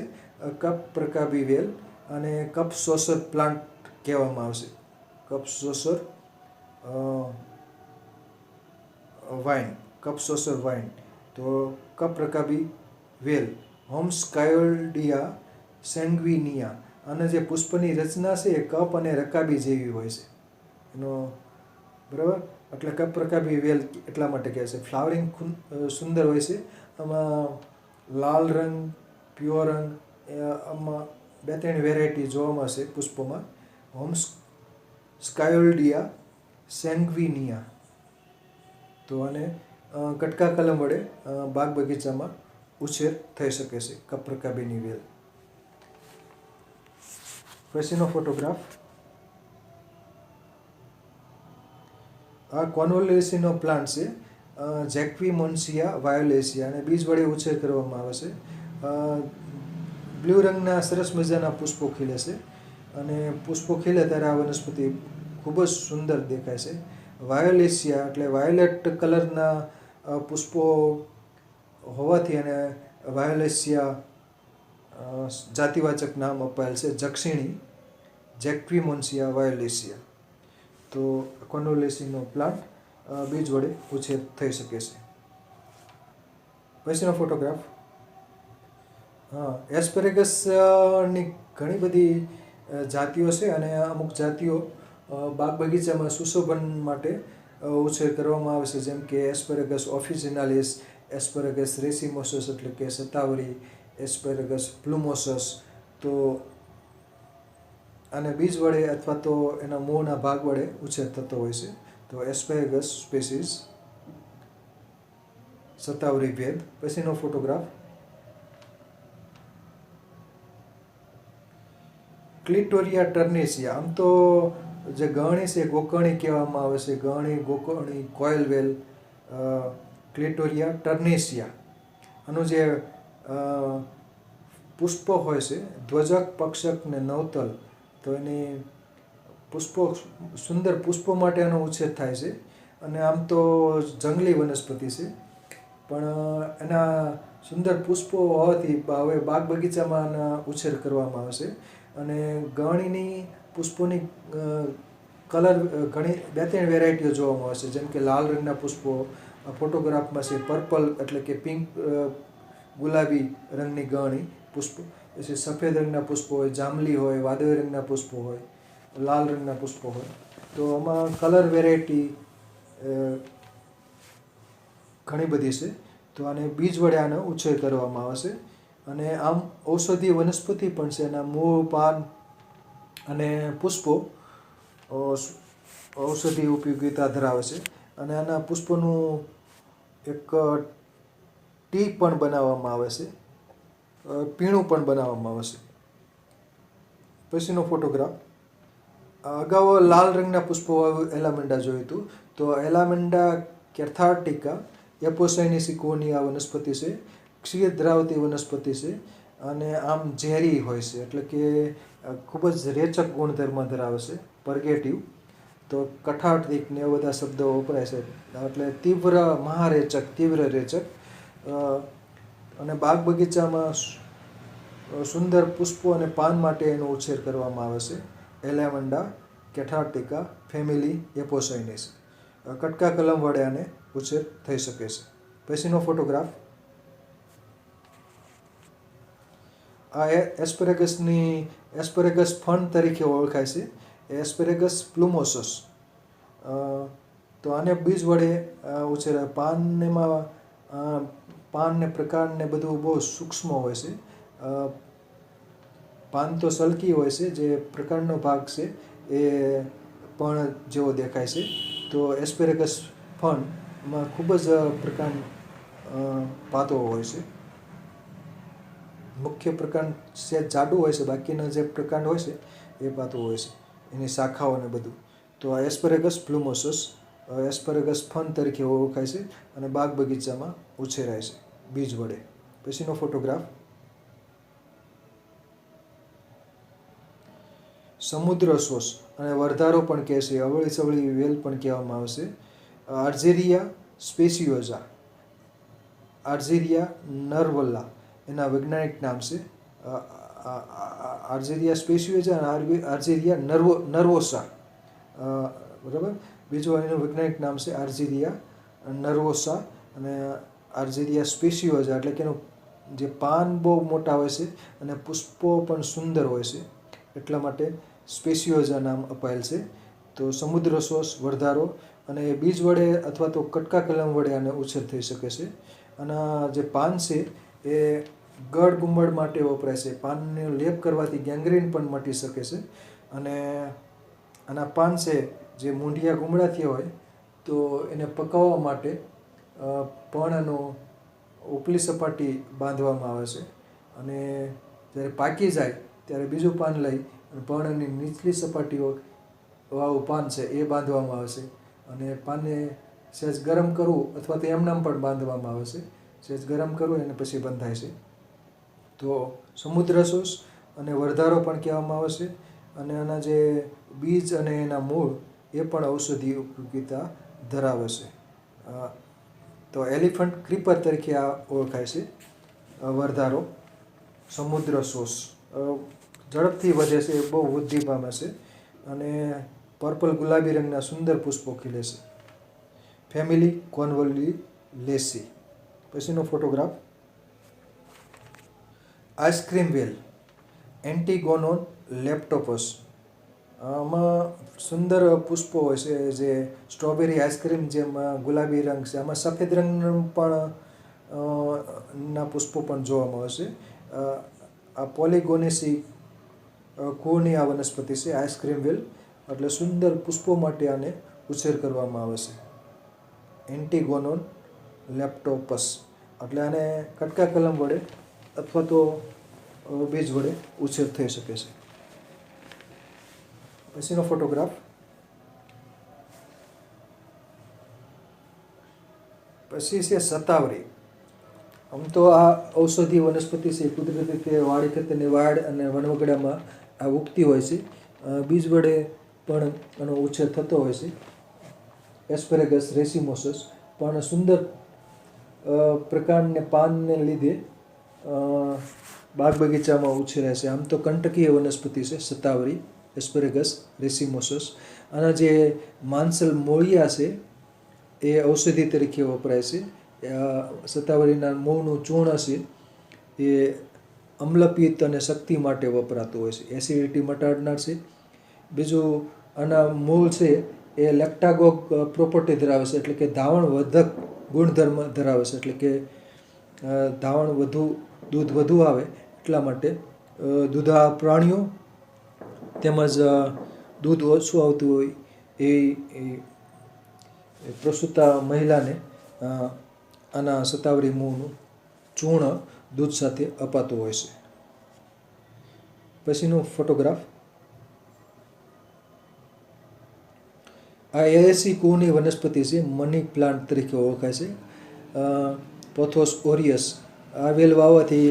કપ પ્રકાબી વેલ અને કપ સોસર પ્લાન્ટ કહેવામાં આવશે. Cup saucer wine, cup saucer wine. તો કપ રકાબી વેલ હોમ્સ્કાયોલ્ડિયા સેન્ગ્વિનિયા. અને જે પુષ્પની રચના છે એ કપ અને રકાબી જેવી હોય છે એનો, બરાબર. એટલે કપ રકાબી વેલ એટલા માટે કહે છે. ફ્લાવરિંગ સુંદર હોય છે. આમાં લાલ રંગ, પ્યોર રંગ, આમાં 2-3 વેરાયટી જોવા મળશે પુષ્પોમાં. હોમ્સ્કાયોલ્ડિયા સેન્ગ્વિનિયા. તો આને કટકા કલમ વડે બાગ બગીચામાં ઉછેર થઈ શકે છે, કપ્રકાબીની વેલ. પછીનો ફોટોગ્રાફ. આ કોન્વોલ્યુસીનો પ્લાન્ટ છે, જેક્વિમોન્સિયા વાયોલેસિયા, અને બીજ વડે ઉછેર કરવામાં આવે છે. બ્લુ રંગના સરસ મજાના પુષ્પો ખીલે છે, અને પુષ્પો ખીલે ત્યારે આ વનસ્પતિ ખૂબ જ સુંદર દેખાય છે. વાયોલેસિયા એટલે વાયોલેટ કલરના પુષ્પો હોવાથી એને વાયોલેસિયા જાતિવાચક નામ અપાયેલ છે, જક્ષિણી, જેક્વિમોન્સિયા વાયોલેસિયા. તો કોન્વોલ્યુસીનો પ્લાન્ટ બીજ વડે ઉછેર થઈ શકે છે. પછીનો ફોટોગ્રાફ. એસ્પેરેગસની ઘણી બધી જાતિઓ છે, અને અમુક જાતિઓ બાગ બગીચામાં સુશોભન માટે ઉછેર કરવામાં આવે છે, જેમ કે એસ્પેરેગસ ઓફિસિનાલિસ, એસ્પેરેગસ રેસિમોસસ એટલે કે સતાવરી, એસ્પેરેગસ પ્લુમોસસ. તો આને બીજ વડે અથવા તો એના મૂળના ભાગ વડે ઉછેર થતો હોય છે. તો એસ્પેરેગસ સ્પેસીસ, સતાવરી ભેદ. પછીનો ફોટોગ્રાફ. ક્લિટોરિયા ટર્નેસિયા. આમ તો જે ગળણી છે ગોકર્ણી કહેવામાં આવે છે, ગળણી, ગોકર્ણી, કોયલ વેલ, ક્લિટોરિયા ટર્નેસિયા. આનું જે પુષ્પ હોય છે ધ્વજક, પક્ષક ને નવતલ, તો એની પુષ્પો, સુંદર પુષ્પો માટે એનો ઉછેર થાય છે. અને આમ તો જંગલી વનસ્પતિ છે, પણ એના સુંદર પુષ્પો હોવાથી હવે બાગ બગીચામાં એના ઉછેર કરવામાં આવશે. અને ગળણીની પુષ્પોની કલર ઘણી 2-3 વેરાયટીઓ જોવા મળે છે, જેમ કે લાલ રંગના પુષ્પો ફોટોગ્રાફમાં છે, પર્પલ એટલે કે પિંક, ગુલાબી રંગની ગળણી પુષ્પ. પછી સફેદ રંગના પુષ્પો હોય, જાંબલી હોય, વાદળી રંગના પુષ્પો હોય, લાલ રંગના પુષ્પો હોય. તો આમાં કલર વેરાયટી ઘણી બધી છે. તો આને બીજ વડે આનો ઉછેર કરવામાં આવે છે. અને આમ ઔષધીય વનસ્પતિ પણ છે. એના મૂળ, પાન અને પુષ્પો ઔષધીય ઉપયોગિતા ધરાવે છે. અને આના પુષ્પોનું એક ટી પણ બનાવવામાં આવે છે, પીણું પણ બનાવવામાં આવે છે. પછીનો ફોટોગ્રાફ. અગાઉ લાલ રંગના પુષ્પો એલામેન્ડા જોયું હતું. તો એલામેન્ડા કેથાર્ટિકા એપોસાઇનેસિકોની આ વનસ્પતિ છે, ક્ષીર ધરાવતી વનસ્પતિ છે, અને આમ ઝેરી હોય છે, એટલે કે ખૂબ જ રેચક ગુણધર્મ ધરાવે છે, પર્ગેટિવ. તો કઠાર્ટિક ને એવા બધા શબ્દો વપરાય છે, એટલે તીવ્ર મહારેચક, તીવ્ર રેચક. અને બાગ બગીચામાં સુંદર પુષ્પો અને પાન માટે એનો ઉછેર કરવામાં આવે છે. એલામેન્ડા કેથાર્ટિકા ફેમિલી એપોસાઇનેસ. કટકા કલમ વડે આને ઉછેર થઈ શકે છે. પછીનો ફોટોગ્રાફ. આ એસ્પેરેગસ ફન તરીકે ઓળખાય છે, એસ્પેરેગસ પ્લુમોસસ. તો આને બીજ વડે ઉછેર. પાન ને પ્રકાર ને બધું બહુ સૂક્ષ્મ હોય છે. પાન તો સલકી હોય છે, જે પ્રકાંડનો ભાગ છે એ પણ જેવો દેખાય છે. તો એસ્પેરેગસ ફનમાં ખૂબ જ પ્રકાંડ પાતો હોય છે. મુખ્ય પ્રકાંડ સહેજ જાડું હોય છે, બાકીના જે પ્રકાંડ હોય છે એ પાતું હોય છે, એની શાખાઓ ને બધું. તો આ એસ્પેરેગસ પ્લુમોસસ એસ્પેરેગસ ફન તરીકે ઓળખાય છે, અને બાગ બગીચામાં ઉછેરાય છે બીજ વડે. પછીનો ફોટોગ્રાફ. સમુદ્ર સોસ અને વરધારો પણ કહે છે, અવળી સવળી વેલ પણ કહેવામાં આવશે. આર્ઝેરિયા સ્પેસિયોઝા, આર્ઝેરિયા નર્વલા એના વૈજ્ઞાનિક નામ છે. આર્ઝેરિયા સ્પેસિયોઝા અને આર્ઝેરિયા નર્વોસા, બરાબર. બીજું એનું વૈજ્ઞાનિક નામ છે આર્ઝેરિયા નર્વોસા, અને આર્ઝેરિયા સ્પેસિયોઝા એટલે કે એનું જે પાન બહુ મોટા હોય છે અને પુષ્પો પણ સુંદર હોય છે, એટલા માટે સ્પેસિયોઝા નામ અપાયેલ છે. તો સમુદ્ર સોસ, વરધારો અને બીજ વડે અથવા તો કટકા કલમ વડે આને ઉછેર થઈ શકે છે. આના જે પાન છે એ ગળ ગુમડ માટે વપરાય છે. પાનને લેપ કરવાથી ગેંગ્રીન પણ મટી શકે છે. અને આના પાન છે જે મૂંઢિયા ગુમડા થયા હોય તો એને પકાવવા માટે પર્ણનો ઉપલી સપાટી બાંધવામાં આવે છે, અને જ્યારે પાકી જાય ત્યારે બીજું પાન લઈ અને પર્ણની નીચલી સપાટીઓ વાળું પાન છે એ બાંધવામાં આવે છે. અને પાનને સહેજ ગરમ કરવું અથવા તો એમનામ પણ બાંધવામાં આવે છે. સહેજ ગરમ કરવું અને પછી બંધાય છે. તો સમુદ્ર સોસ અને વરધારો પણ કહેવામાં આવે છે. અને આના જે બીજ અને એના મૂળ એ પણ ઔષધીય ઉપયોગિતા ધરાવે છે. તો એલિફન્ટ ક્રીપર તરીકે આ ઓળખાય છે વરધારો. સમુદ્ર સોસ ઝડપથી વધે છે, બહુ વૃદ્ધિ પામે છે અને પર્પલ ગુલાબી રંગના સુંદર પુષ્પો ખીલે છે. ફેમિલી કોન્વોલ્યુલેસી. પછીનો ફોટોગ્રાફ આઈસ્ક્રીમ વેલ, એન્ટિગોનોન લેપ્ટોપસ. આમાં સુંદર પુષ્પો હોય છે જે સ્ટ્રોબેરી આઈસ્ક્રીમ જેમ ગુલાબી રંગ છે. આમાં સફેદ રંગનું પણ ના પુષ્પો પણ જોવા મળે છે. આ પોલિગોનેસી કુળની આ વનસ્પતિ છે આઈસ્ક્રીમ વેલ. એટલે સુંદર પુષ્પો માટે આને ઉછેર કરવામાં આવે છે. એન્ટિગોનોન લેપ્ટોપસ. એટલે આને કટકા કલમ વડે અથવા તો બીજ વડે ઉછેર થઈ શકે છે. પછીનો ફોટોગ્રાફ પછી છે શતાવરી. આમ તો આ ઔષધીય વનસ્પતિ છે, કુદરતી રીતે વાડી ખાતરની વાડ અને વનવગડામાં આ ઉગતી હોય છે. બીજ વડે પણ આનો ઉછેર થતો હોય છે. એસ્પેરેગસ રેસિમોસસ. પણ સુંદર પ્રકારને પાનને લીધે બાગ બગીચામાં ઉછેરાય છે. આમ તો કંટકીય વનસ્પતિ છે શતાવરી, એસ્પેરેગસ રેસિમોસસ. આના જે માંસલ મૂળિયા છે એ ઔષધિ તરીકે વપરાય છે. શતાવરીના મૂળનું ચૂર્ણ છે એ અમ્લપિત્ત અને શક્તિ માટે વપરાતું હોય છે, એસિડિટી મટાડનાર છે. બીજું આના મૂળ છે એ લેક્ટાગોગ પ્રોપર્ટી ધરાવે છે, એટલે કે ધાવણવર્ધક ગુણધર્મ ધરાવે છે. એટલે કે ધાવણ વધુ, દૂધ વધુ આવે એટલા માટે દૂધાળ પ્રાણીઓ તેમજ દૂધ ઓછું આવતું હોય એ પ્રસૂતા મહિલાને આના શતાવરી મૂળનું ચૂર્ણ દૂધ સાથે અપાતું હોય છે. પછીનો ફોટોગ્રાફ આ એએસી કુળની વનસ્પતિ છે, મની પ્લાન્ટ તરીકે ઓળખાય છે. પોથોસ ઓરિયસ. આ વેલ વાવવાથી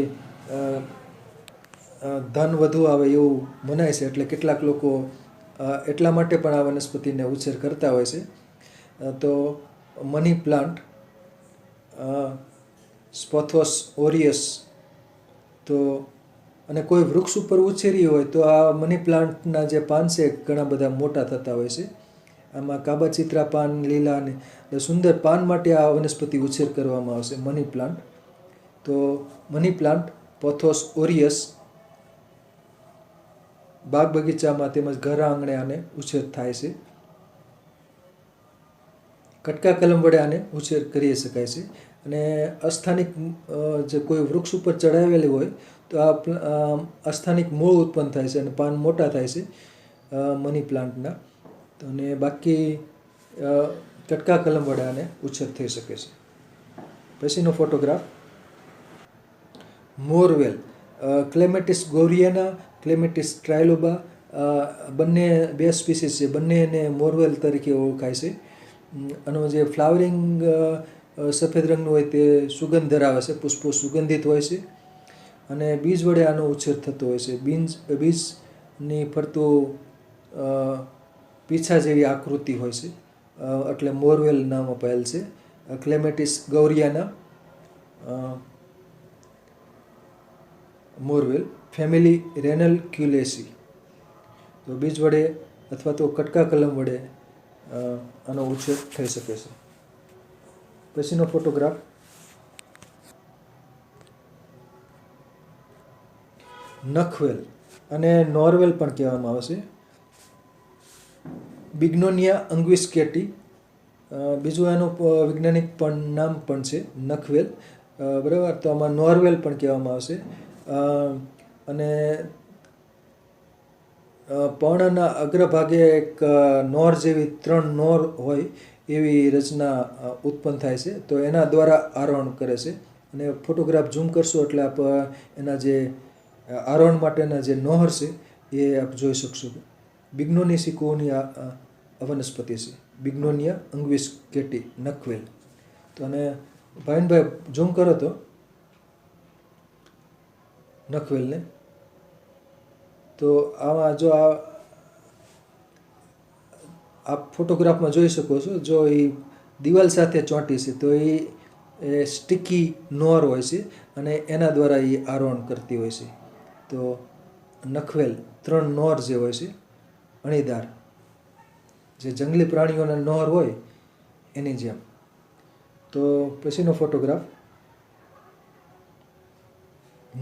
ધન વધુ આવે એવું મનાય છે, એટલે કેટલાક લોકો એટલા માટે પણ આ વનસ્પતિને ઉછેર કરતા હોય છે. તો મની પ્લાન્ટ પોથોસ ઓરિયસ. તો અને કોઈ વૃક્ષ ઉપર ઉછેરી હોય તો આ મની પ્લાન્ટના જે પાન છે ઘણા બધા મોટા થતા હોય છે. આમાં કાબાચિત્રા પાન લીલા અને સુંદર પાન માટે આ વનસ્પતિ ઉછેર કરવામાં આવશે, મની પ્લાન્ટ. તો મની પ્લાન્ટ પોથોસ ઓરિયસ બાગ બગીચામાં તેમજ ઘર આંગણે આને ઉછેર થાય છે. કટકા કલમ વડે આને ઉછેર કરી શકાય છે. અને અસ્થાનિક જે કોઈ વૃક્ષ ઉપર ચડાવેલી હોય તો આ અસ્થાનિક મૂળ ઉત્પન્ન થાય છે અને પાન મોટા થાય છે મની પ્લાન્ટના. અને બાકી કટકા કલમ વડે આને ઉછેર થઈ શકે છે. પછીનો ફોટોગ્રાફ મોરવેલ, ક્લેમેટિસ ગૌરિયાના, ક્લેમેટિસ ટ્રાયલોબા. બંને બે સ્પીસીસ છે, બંનેને મોરવેલ તરીકે ઓળખાય છે. આનો જે ફ્લાવરિંગ સફેદ રંગનું હોય તે સુગંધ ધરાવે છે, પુષ્પો સુગંધિત હોય છે. અને બીજ વડે આનો ઉછેર થતો હોય છે. બીજની ફરતું પીછા જેવી આકૃતિ હોય છે, એટલે મોરવેલ નામ અપાયેલ છે. ક્લેમેટિસ ગૌરિયાના મોરવેલ. ફેમિલી રેનલ્ક્યુલેસી. તો બીજ વડે અથવા તો કટકા કલમ વડે આનો ઉછેર થઈ શકે છે. પછીનો ફોટોગ્રાફ નખવેલ અને નોરવેલ પણ કહેવામાં આવે છે. બિગ્નોનિયા અંગ્વિસ્કેટી બીજું એનું વૈજ્ઞાનિક પણ નામ પણ છે નખવેલ. બરાબર, તો આમાં નોરવેલ પણ કહેવામાં આવશે. અને પર્ણના અગ્રભાગે એક નોર જેવી 3 નોર હોય એવી રચના ઉત્પન્ન થાય છે. તો એના દ્વારા આરોહણ કરે છે. અને ફોટોગ્રાફ ઝૂમ કરશો એટલે આપ એના જે આરોહણ માટેના જે નોર છે એ આપ જોઈ શકશો. બિગ્નોનિસિકોની આ વનસ્પતિ છે, બિગ્નોનિયા અંગ્વિસ્કેટી નખવેલ. તો અને ભાવિનભાઈ ઝૂમ કરો તો નખવેલને. તો આમાં જો આપ ફોટોગ્રાફમાં જોઈ શકો છો, જો એ દિવાલ સાથે ચોંટી છે તો એ સ્ટીકી નોર હોય છે અને એના દ્વારા એ આરોહણ કરતી હોય છે. તો નખવેલ 3 નોર જે હોય છે અણીદાર, જે જંગલી પ્રાણીઓના નોર હોય એની જેમ. તો પછીનો ફોટોગ્રાફ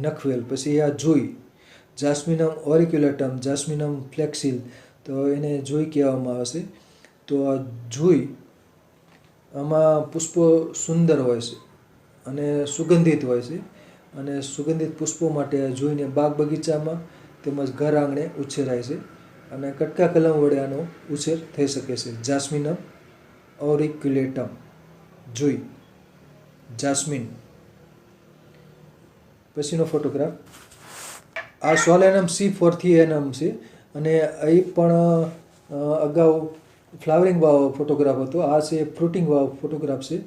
નખવેલ. પછી આ જુઈ, જાસ્મિનમ ઓરિક્યુલેટમ, જાસ્મિનમ ફ્લેક્સિલ, તો એને જુઈ કહેવામાં આવે છે. તો આ જુઈ, આમાં પુષ્પો સુંદર હોય છે અને સુગંધિત હોય છે. અને સુગંધિત પુષ્પો માટે જુઈને બાગ બગીચામાં તેમજ ઘર આંગણે ઉછેરાય છે. અને કટકા કલમ વડે આનો ઉછેર થઈ શકે છે. જાસ્મિનમ ઓરિક્યુલેટમ, જુઈ, જાસ્મિન. પછીનો ફોટોગ્રાફ આ સોલેનમ C4થીએનમ છે અને એ પણ અગાઉ ફ્લાવરિંગ વાળો ફોટોગ્રાફ હતો. આ છે ફ્રૂટિંગ વાળો ફોટોગ્રાફ છે.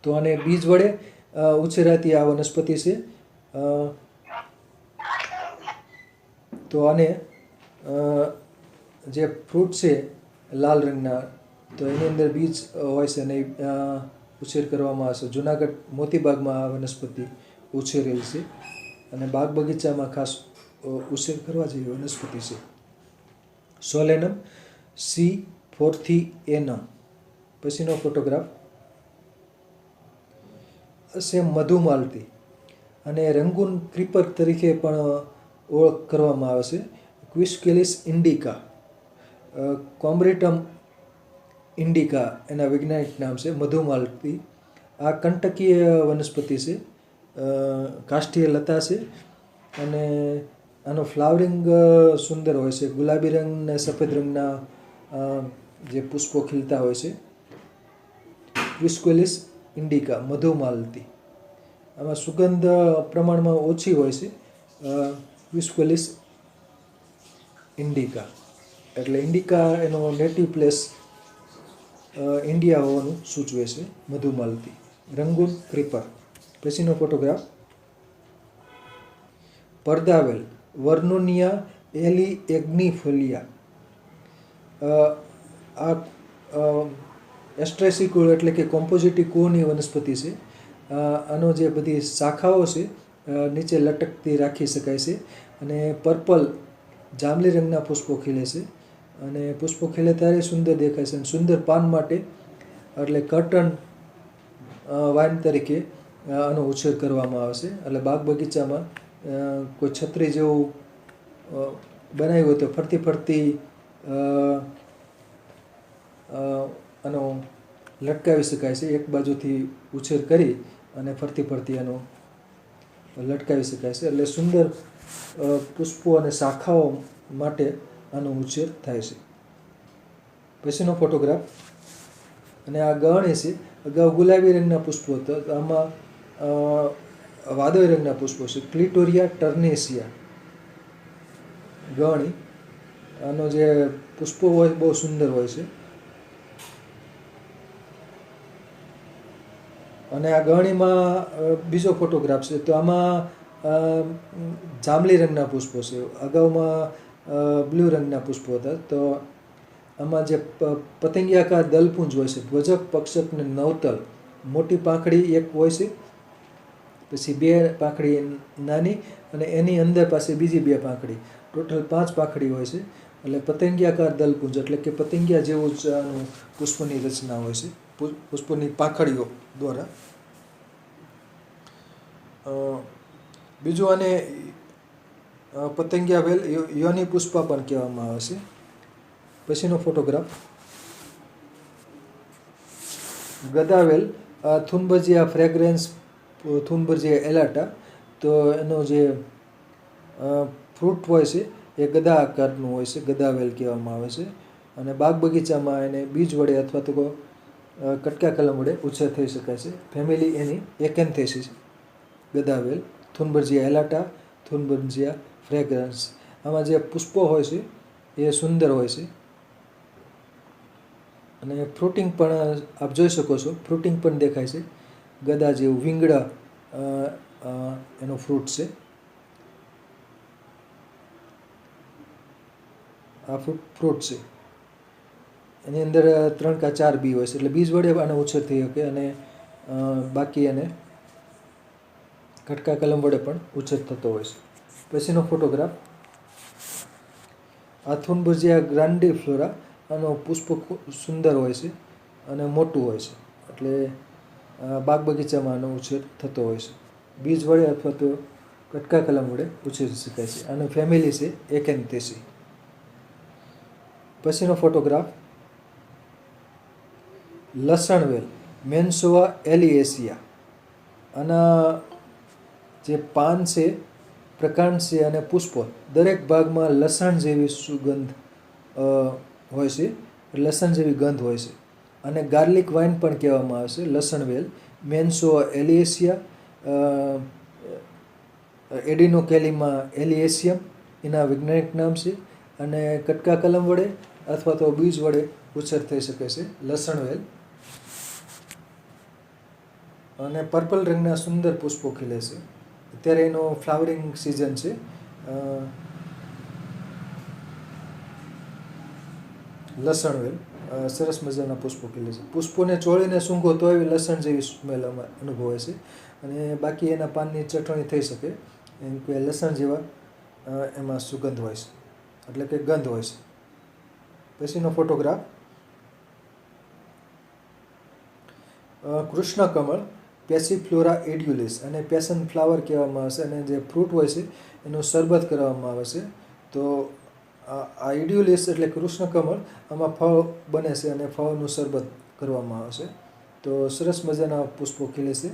તો આને બીજ વડે ઉછેરાતી આ વનસ્પતિ છે. તો આને જે ફ્રૂટ છે લાલ રંગના, તો એની અંદર બીજ હોય છે અને ઉછેર કરવામાં આવે છે. જુનાગઢ મોતીબાગમાં આ વનસ્પતિ ઉછેરેલ છે અને બાગ બગીચામાં ખાસ ઉછેર કરવા જેવી વનસ્પતિ છે. સોલેનમ C4થીએનમ. પછીનો ફોટોગ્રાફ છે મધુમાલતી, અને રંગૂન ક્રીપર તરીકે પણ ઓળખ કરવામાં આવે છે. ક્વિસ્કેલિસ ઇન્ડિકા, કોમ્બ્રેટમ ઇન્ડિકા એના વૈજ્ઞાનિક નામ છે. મધુમાલતી આ કંટકીય વનસ્પતિ છે, કાષ્ઠીય લતા છે અને આનું ફ્લાવરિંગ સુંદર હોય છે. ગુલાબી રંગ ને સફેદ રંગના જે પુષ્પો ખીલતા હોય છે. ક્વિસ્કેલિસ ઇન્ડિકા, મધુમાલતી. આમાં સુગંધ પ્રમાણમાં ઓછી હોય છે. ક્વિસ્કેલિસ ઇન્ડિકા, એટલે ઇન્ડિકા એનો નેટિવ પ્લેસ ઇન્ડિયા હોવાનું સૂચવે છે. મધુમાલતી, રંગૂન ક્રીપર. પછીનો ફોટોગ્રાફ પડદાવેલ, વર્નોનિયા એલિએગ્નિફોલિયા. આ એસ્ટ્રેસિકુલ એટલે કે કોમ્પોઝિટિકોની વનસ્પતિ છે. આનો જે બધી શાખાઓ છે નીચે લટકતી રાખી શકાય છે અને પર્પલ જાંબલી રંગના પુષ્પો ખીલે છે. અને પુષ્પો ખીલે ત્યારે સુંદર દેખાય છે. અને સુંદર પાન માટે એટલે કર્ટન વાઇન તરીકે આનો ઉછેર કરવામાં આવે છે. એટલે બાગ બગીચામાં કોઈ છત્રી જેવું બનાવ્યું હોય તો ફરતી ફરતી આનો લટકાવી શકાય છે. એક બાજુથી ઉછેર કરી અને ફરતી ફરતી આનો લટકાવી શકાય છે. એટલે સુંદર પુષ્પો અને શાખાઓ માટે આનો ઉછેર થાય છે. પછીનો ફોટોગ્રાફ, અને આ ગળણી છે. અગાઉ ગુલાબી રંગના પુષ્પો હતા, તો આમાં વાદળી રંગના પુષ્પો છે. ક્લિટોરિયા ટર્નેસિયા ગળણી. આનો જે પુષ્પો હોય બહુ સુંદર હોય છે. અને આ ગળણીમાં બીજો ફોટોગ્રાફ છે. તો આમાં જાંબલી રંગના પુષ્પો છે. અગાઉમાં બ્લુ રંગના પુષ્પો હતા. તો આમાં જે પતંગિયાકાર દલપુંજ હોય છે, ધ્વજક, પક્ષક ને નવતલ. મોટી પાંખડી એક હોય છે, પછી 2 પાંખડી નાની, અને એની અંદર પાસે બીજી 2 પાંખડી, ટોટલ 5 પાંખડી હોય છે. એટલે પતંગિયાકાર દલપુંજ એટલે કે પતંગિયા જેવું જ આનું પુષ્પની રચના હોય છે, પુષ્પની પાંખડીઓ દ્વારા. બીજું આને પતંગિયા વેલ યોની પુષ્પા પણ કહેવામાં આવે છે. પછીનો ફોટોગ્રાફ ગદાવેલ થુનબર્જિયા ફ્રેગ્રેન્સ થુનબર્જિયા એલાટા. તો એનો જે ફ્રૂટ હોય છે એ ગદા આકારનું હોય છે, ગદાવેલ કહેવામાં આવે છે. અને બાગ બગીચામાં એને બીજ વડે અથવા તો કટકા કલમ વડે ઉછેર થઈ શકાય છે. ફેમિલી એની એકેન્થેસી ગદાવેલ, થુનબર્જિયા એલાટા, થુનબર્જિયા ફ્રેગ્રન્સ. આમાં જે પુષ્પો હોય છે એ સુંદર હોય છે. અને ફ્રૂટિંગ પણ આપ જોઈ શકો છો, ફ્રૂટિંગ પણ દેખાય છે. ગદા જેવું વિંગડા એનો ફ્રૂટ છે. આ ફ્રૂટ છે, એની અંદર 3 કે 4 બી હોય છે, એટલે બીજ વડે આનો ઉછેર થઈ શકે. અને બાકી એને કટકા કલમ વડે પણ ઉછેર થતો હોય છે. પછીનો ફોટોગ્રાફ આ થુનબર્જિયા ગ્રાન્ડિફ્લોરા. આનો પુષ્પ ખૂબ સુંદર હોય છે અને મોટું હોય છે, એટલે બાગ બગીચામાં આનો ઉછેર થતો હોય છે. બીજ વડે અથવા તો કટકા કલમ વડે ઉછેરી શકાય છે. આની ફેમિલી છે એકેન્થેસી. પછીનો ફોટોગ્રાફ લસણવેલ, મેન્સોવા એલિએસિયા. આના જે પાન છે, પ્રકાંડ છે અને પુષ્પો દરેક ભાગમાં લસણ જેવી સુગંધ હોય છે, લસણ જેવી ગંધ હોય છે. અને ગાર્લિક વાઇન પણ કહેવામાં આવે છે. લસણવેલ, મેન્સોવા એલિએસિયા, એડિનોકેલિમા એલિએસિયમ એના વૈજ્ઞાનિક નામ છે. અને કટકા કલમ વડે અથવા તો બીજ વડે ઉછેર થઈ શકે છે લસણવેલ. અને પર્પલ રંગના સુંદર પુષ્પો ખીલે છે. અત્યારે એનો ફ્લાવરિંગ સિઝન છે. લસણવેલ સરસ મજાના પુષ્પો ખીલે છે. પુષ્પોને ચોળીને સૂંઘો તો એવી લસણ જેવી સ્મેલ અનુભવાય છે. અને બાકી એના પાનની ચટણી થઈ શકે, એમ કે લસણ જેવા એમાં સુગંધ હોય છે, એટલે કે ગંધ હોય છે. પછીનો ફોટોગ્રાફ કૃષ્ણકમળ, પેસિફ્લોરા એડ્યુલિસ. અને પેશન ફ્લાવર કહેવામાં આવે છે. અને જે ફ્રૂટ હોય છે એનું શરબત કરવામાં આવે છે. તો આ એડ્યુલિસ એટલે કૃષ્ણકમળ, આમાં ફળ બને છે અને ફળનું શરબત કરવામાં આવે છે. તો સરસ મજાના પુષ્પો ખીલે છે.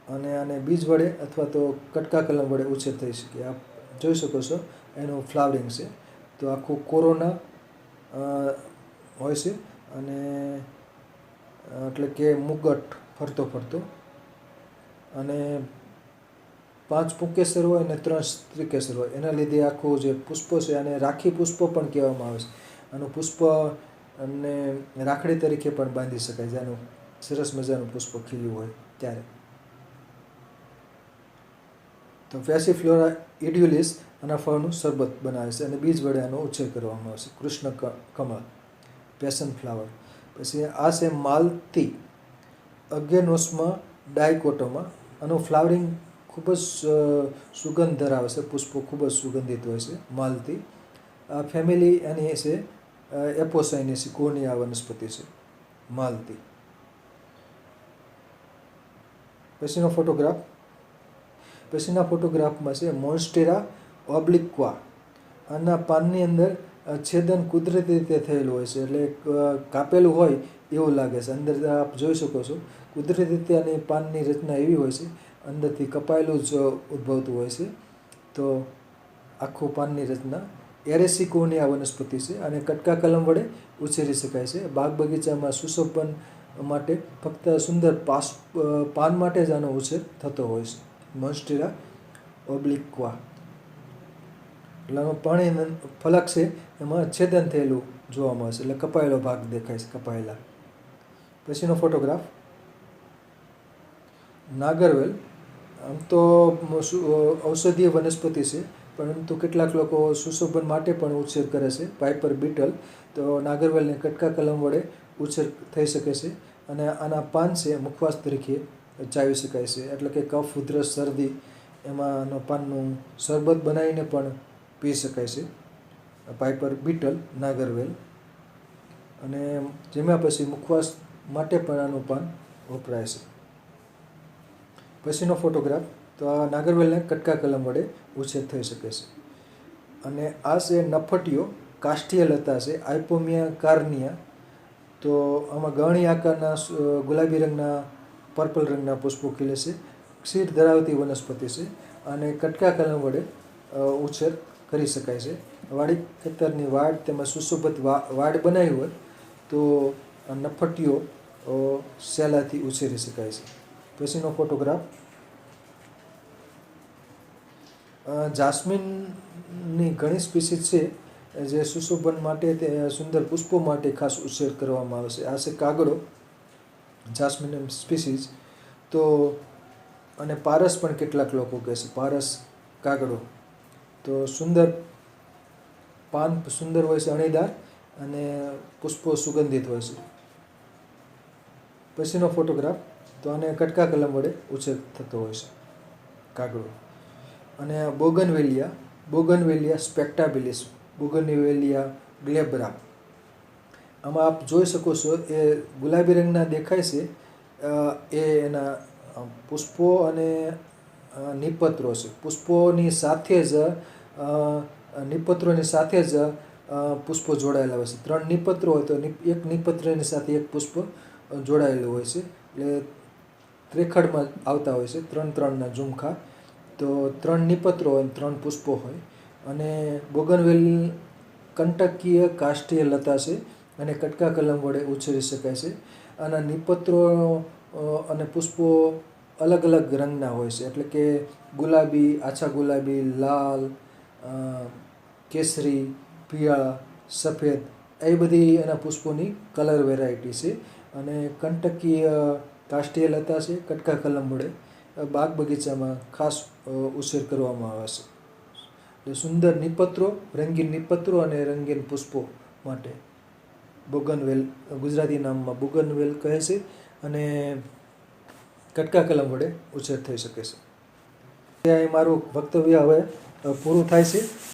અને આને બીજ વડે અથવા તો કટકા કલમ વડે ઉછેર થઈ શકે. આપ જોઈ શકો છો એનું ફ્લાવરિંગ છે. તો આખું કોરોના હોય છે, અને એટલે કે મુગટ ફરતો ફરતો. અને 5 પુંકેસર હોય અને 3 સ્ત્રીકેસર હોય. એના લીધે આખું જે પુષ્પ છે આને રાખી પુષ્પ પણ કહેવામાં આવે છે. આનું પુષ્પ અને રાખડી તરીકે પણ બાંધી શકાય, જેનું સરસ મજાનું પુષ્પ ખીલ્યું હોય ત્યારે. તો પેસિફ્લોરા એડ્યુલિસ આના ફળનું શરબત બનાવે છે અને બીજ વડે આનો ઉછેર કરવામાં આવે છે. કૃષ્ણ કમળ, પેશન ફ્લાવર. પછી આ છે માલતી, અગેનોસ્મા ડાયકોટોમા. આનું ફ્લાવરિંગ ખૂબ જ સુગંધ ધરાવે છે, પુષ્પો ખૂબ જ સુગંધિત હોય છે. માલતી આ ફેમિલી એની છે એપોસાઇનેસી કોર્નિયા વનસ્પતિ છે માલતી. પછીનો ફોટોગ્રાફ પછીના ફોટોગ્રાફમાં છે મોન્સ્ટેરા ઓબ્લિક્વા. આના પાનની અંદર છેદન કુદરતી રીતે થયેલું હોય છે, એટલે કાપેલું હોય એવું લાગે છે. અંદર આપ જોઈ શકો છો કુદરતી રીતે આની પાનની રચના એવી હોય છે, અંદરથી કપાયેલું જ ઉદ્ભવતું હોય છે. તો આખું પાનની રચના એરેસિકોનિયા વનસ્પતિ છે, અને કટકા કલમ વડે ઉછેરી શકાય છે. બાગ બગીચામાં સુશોભન માટે ફક્ત સુંદર પાન માટે જ આનો ઉછેર થતો હોય છે. મોન્સ્ટેરા ઓબ્લિક્વા. એટલે આનો પાણી ફલક છે એમાં છેદન થયેલું જોવા મળે છે, એટલે કપાયેલો ભાગ દેખાય છે, કપાયેલા. પછીનો ફોટોગ્રાફ નાગરવેલ. આમ તો ઔષધીય વનસ્પતિ છે, પરંતુ કેટલાક લોકો સુશોભન માટે પણ ઉછેર કરે છે. Piper Beatle. તો નાગરવેલને કટકા કલમ વડે ઉછેર થઈ શકે છે. અને આના પાન છે મુખવાસ તરીકે ચાવી શકાય છે, એટલે કે કફ, ઉધરસ, શરદી એમાં આનો પાનનું શરબત બનાવીને પણ પી શકાય છે. પાઇપર બીટલ, નાગરવેલ. અને જેમાં પછી મુખવાસ માટે પણ આનું પાન વપરાય છે. પછીનો ફોટોગ્રાફ તો આ નાગરવેલને કટકા કલમ વડે ઉછેર થઈ શકે છે. અને આ છે નફટીઓ, કાષ્ઠીય લતા છે, આઇપોમિયા કાર્નિયા. તો આમાં ગળણી આકારના ગુલાબી રંગના પર્પલ રંગના પુષ્પો ખીલે છે. ક્ષીર ધરાવતી વનસ્પતિ છે અને કટકા કલમ વડે ઉછેર કરી શકાય છે. વાડી ખેતરની વાડ તેમજ સુશોભિત વાડ બનાવી હોય તો નફટીઓ સહેલાઈથી ઉછેરી શકાય છે. પછીનો ફોટોગ્રાફ. જાસ્મિનની ઘણી સ્પીસીસ છે જે સુશોભન માટે તે સુંદર પુષ્પો માટે ખાસ ઉછેર કરવામાં આવે છે. આ છે કાગડો, જાસ્મિન સ્પીસીસ. તો અને પારસ પણ કેટલાક લોકો કહે છે, પારસ કાગડો. તો સુંદર પાન સુંદર હોય છે, અણીદાર, અને પુષ્પો સુગંધિત હોય છે. પછીનો ફોટોગ્રાફ. તો આને કટકા કલમ વડે ઉછેર થતો હોય છે, કાગડો. અને બોગનવેલિયા સ્પેક્ટાબિલિસ, બોગનવેલિયા ગ્લેબ્રા. આમાં આપ જોઈ શકો છો એ ગુલાબી રંગના દેખાય છે એ એના પુષ્પો અને નિપત્રો છે. પુષ્પોની સાથે જ નિપત્રોની સાથે જ પુષ્પો જોડાયેલા હોય છે. 3 નિપત્રો હોય તો એક નિપત્રની સાથે એક પુષ્પ જોડાયેલું હોય છે. એટલે ત્રેખડમાં આવતા હોય છે, 3-3ના ઝુમખા. તો 3 નિપત્રો હોય, 3 પુષ્પો હોય. અને બોગનવેલ કંટકીય કાષ્ઠીય લતા છે અને કટકા કલમ વડે ઉછેરી શકાય છે. આના નિપત્રો અને પુષ્પો અલગ અલગ રંગના હોય છે, એટલે કે ગુલાબી, આછા ગુલાબી, લાલ, કેસરી, પીળા, સફેદ, એ બધી એના પુષ્પોની કલર વેરાયટી છે. અને કંટકીય કાષ્ઠીય લતા છે, કટકા કલમ વડે બાગ બગીચામાં ખાસ ઉછેર કરવામાં આવે છે. એટલે સુંદર નિપત્રો, રંગીન નિપત્રો અને રંગીન પુષ્પો માટે બોગનવેલ, ગુજરાતી નામમાં બોગનવેલ કહે છે, અને કટકા કલમ વડે ઉછેર થઈ શકે છે. અહીં મારું વક્તવ્ય હવે પૂરું થાય છે.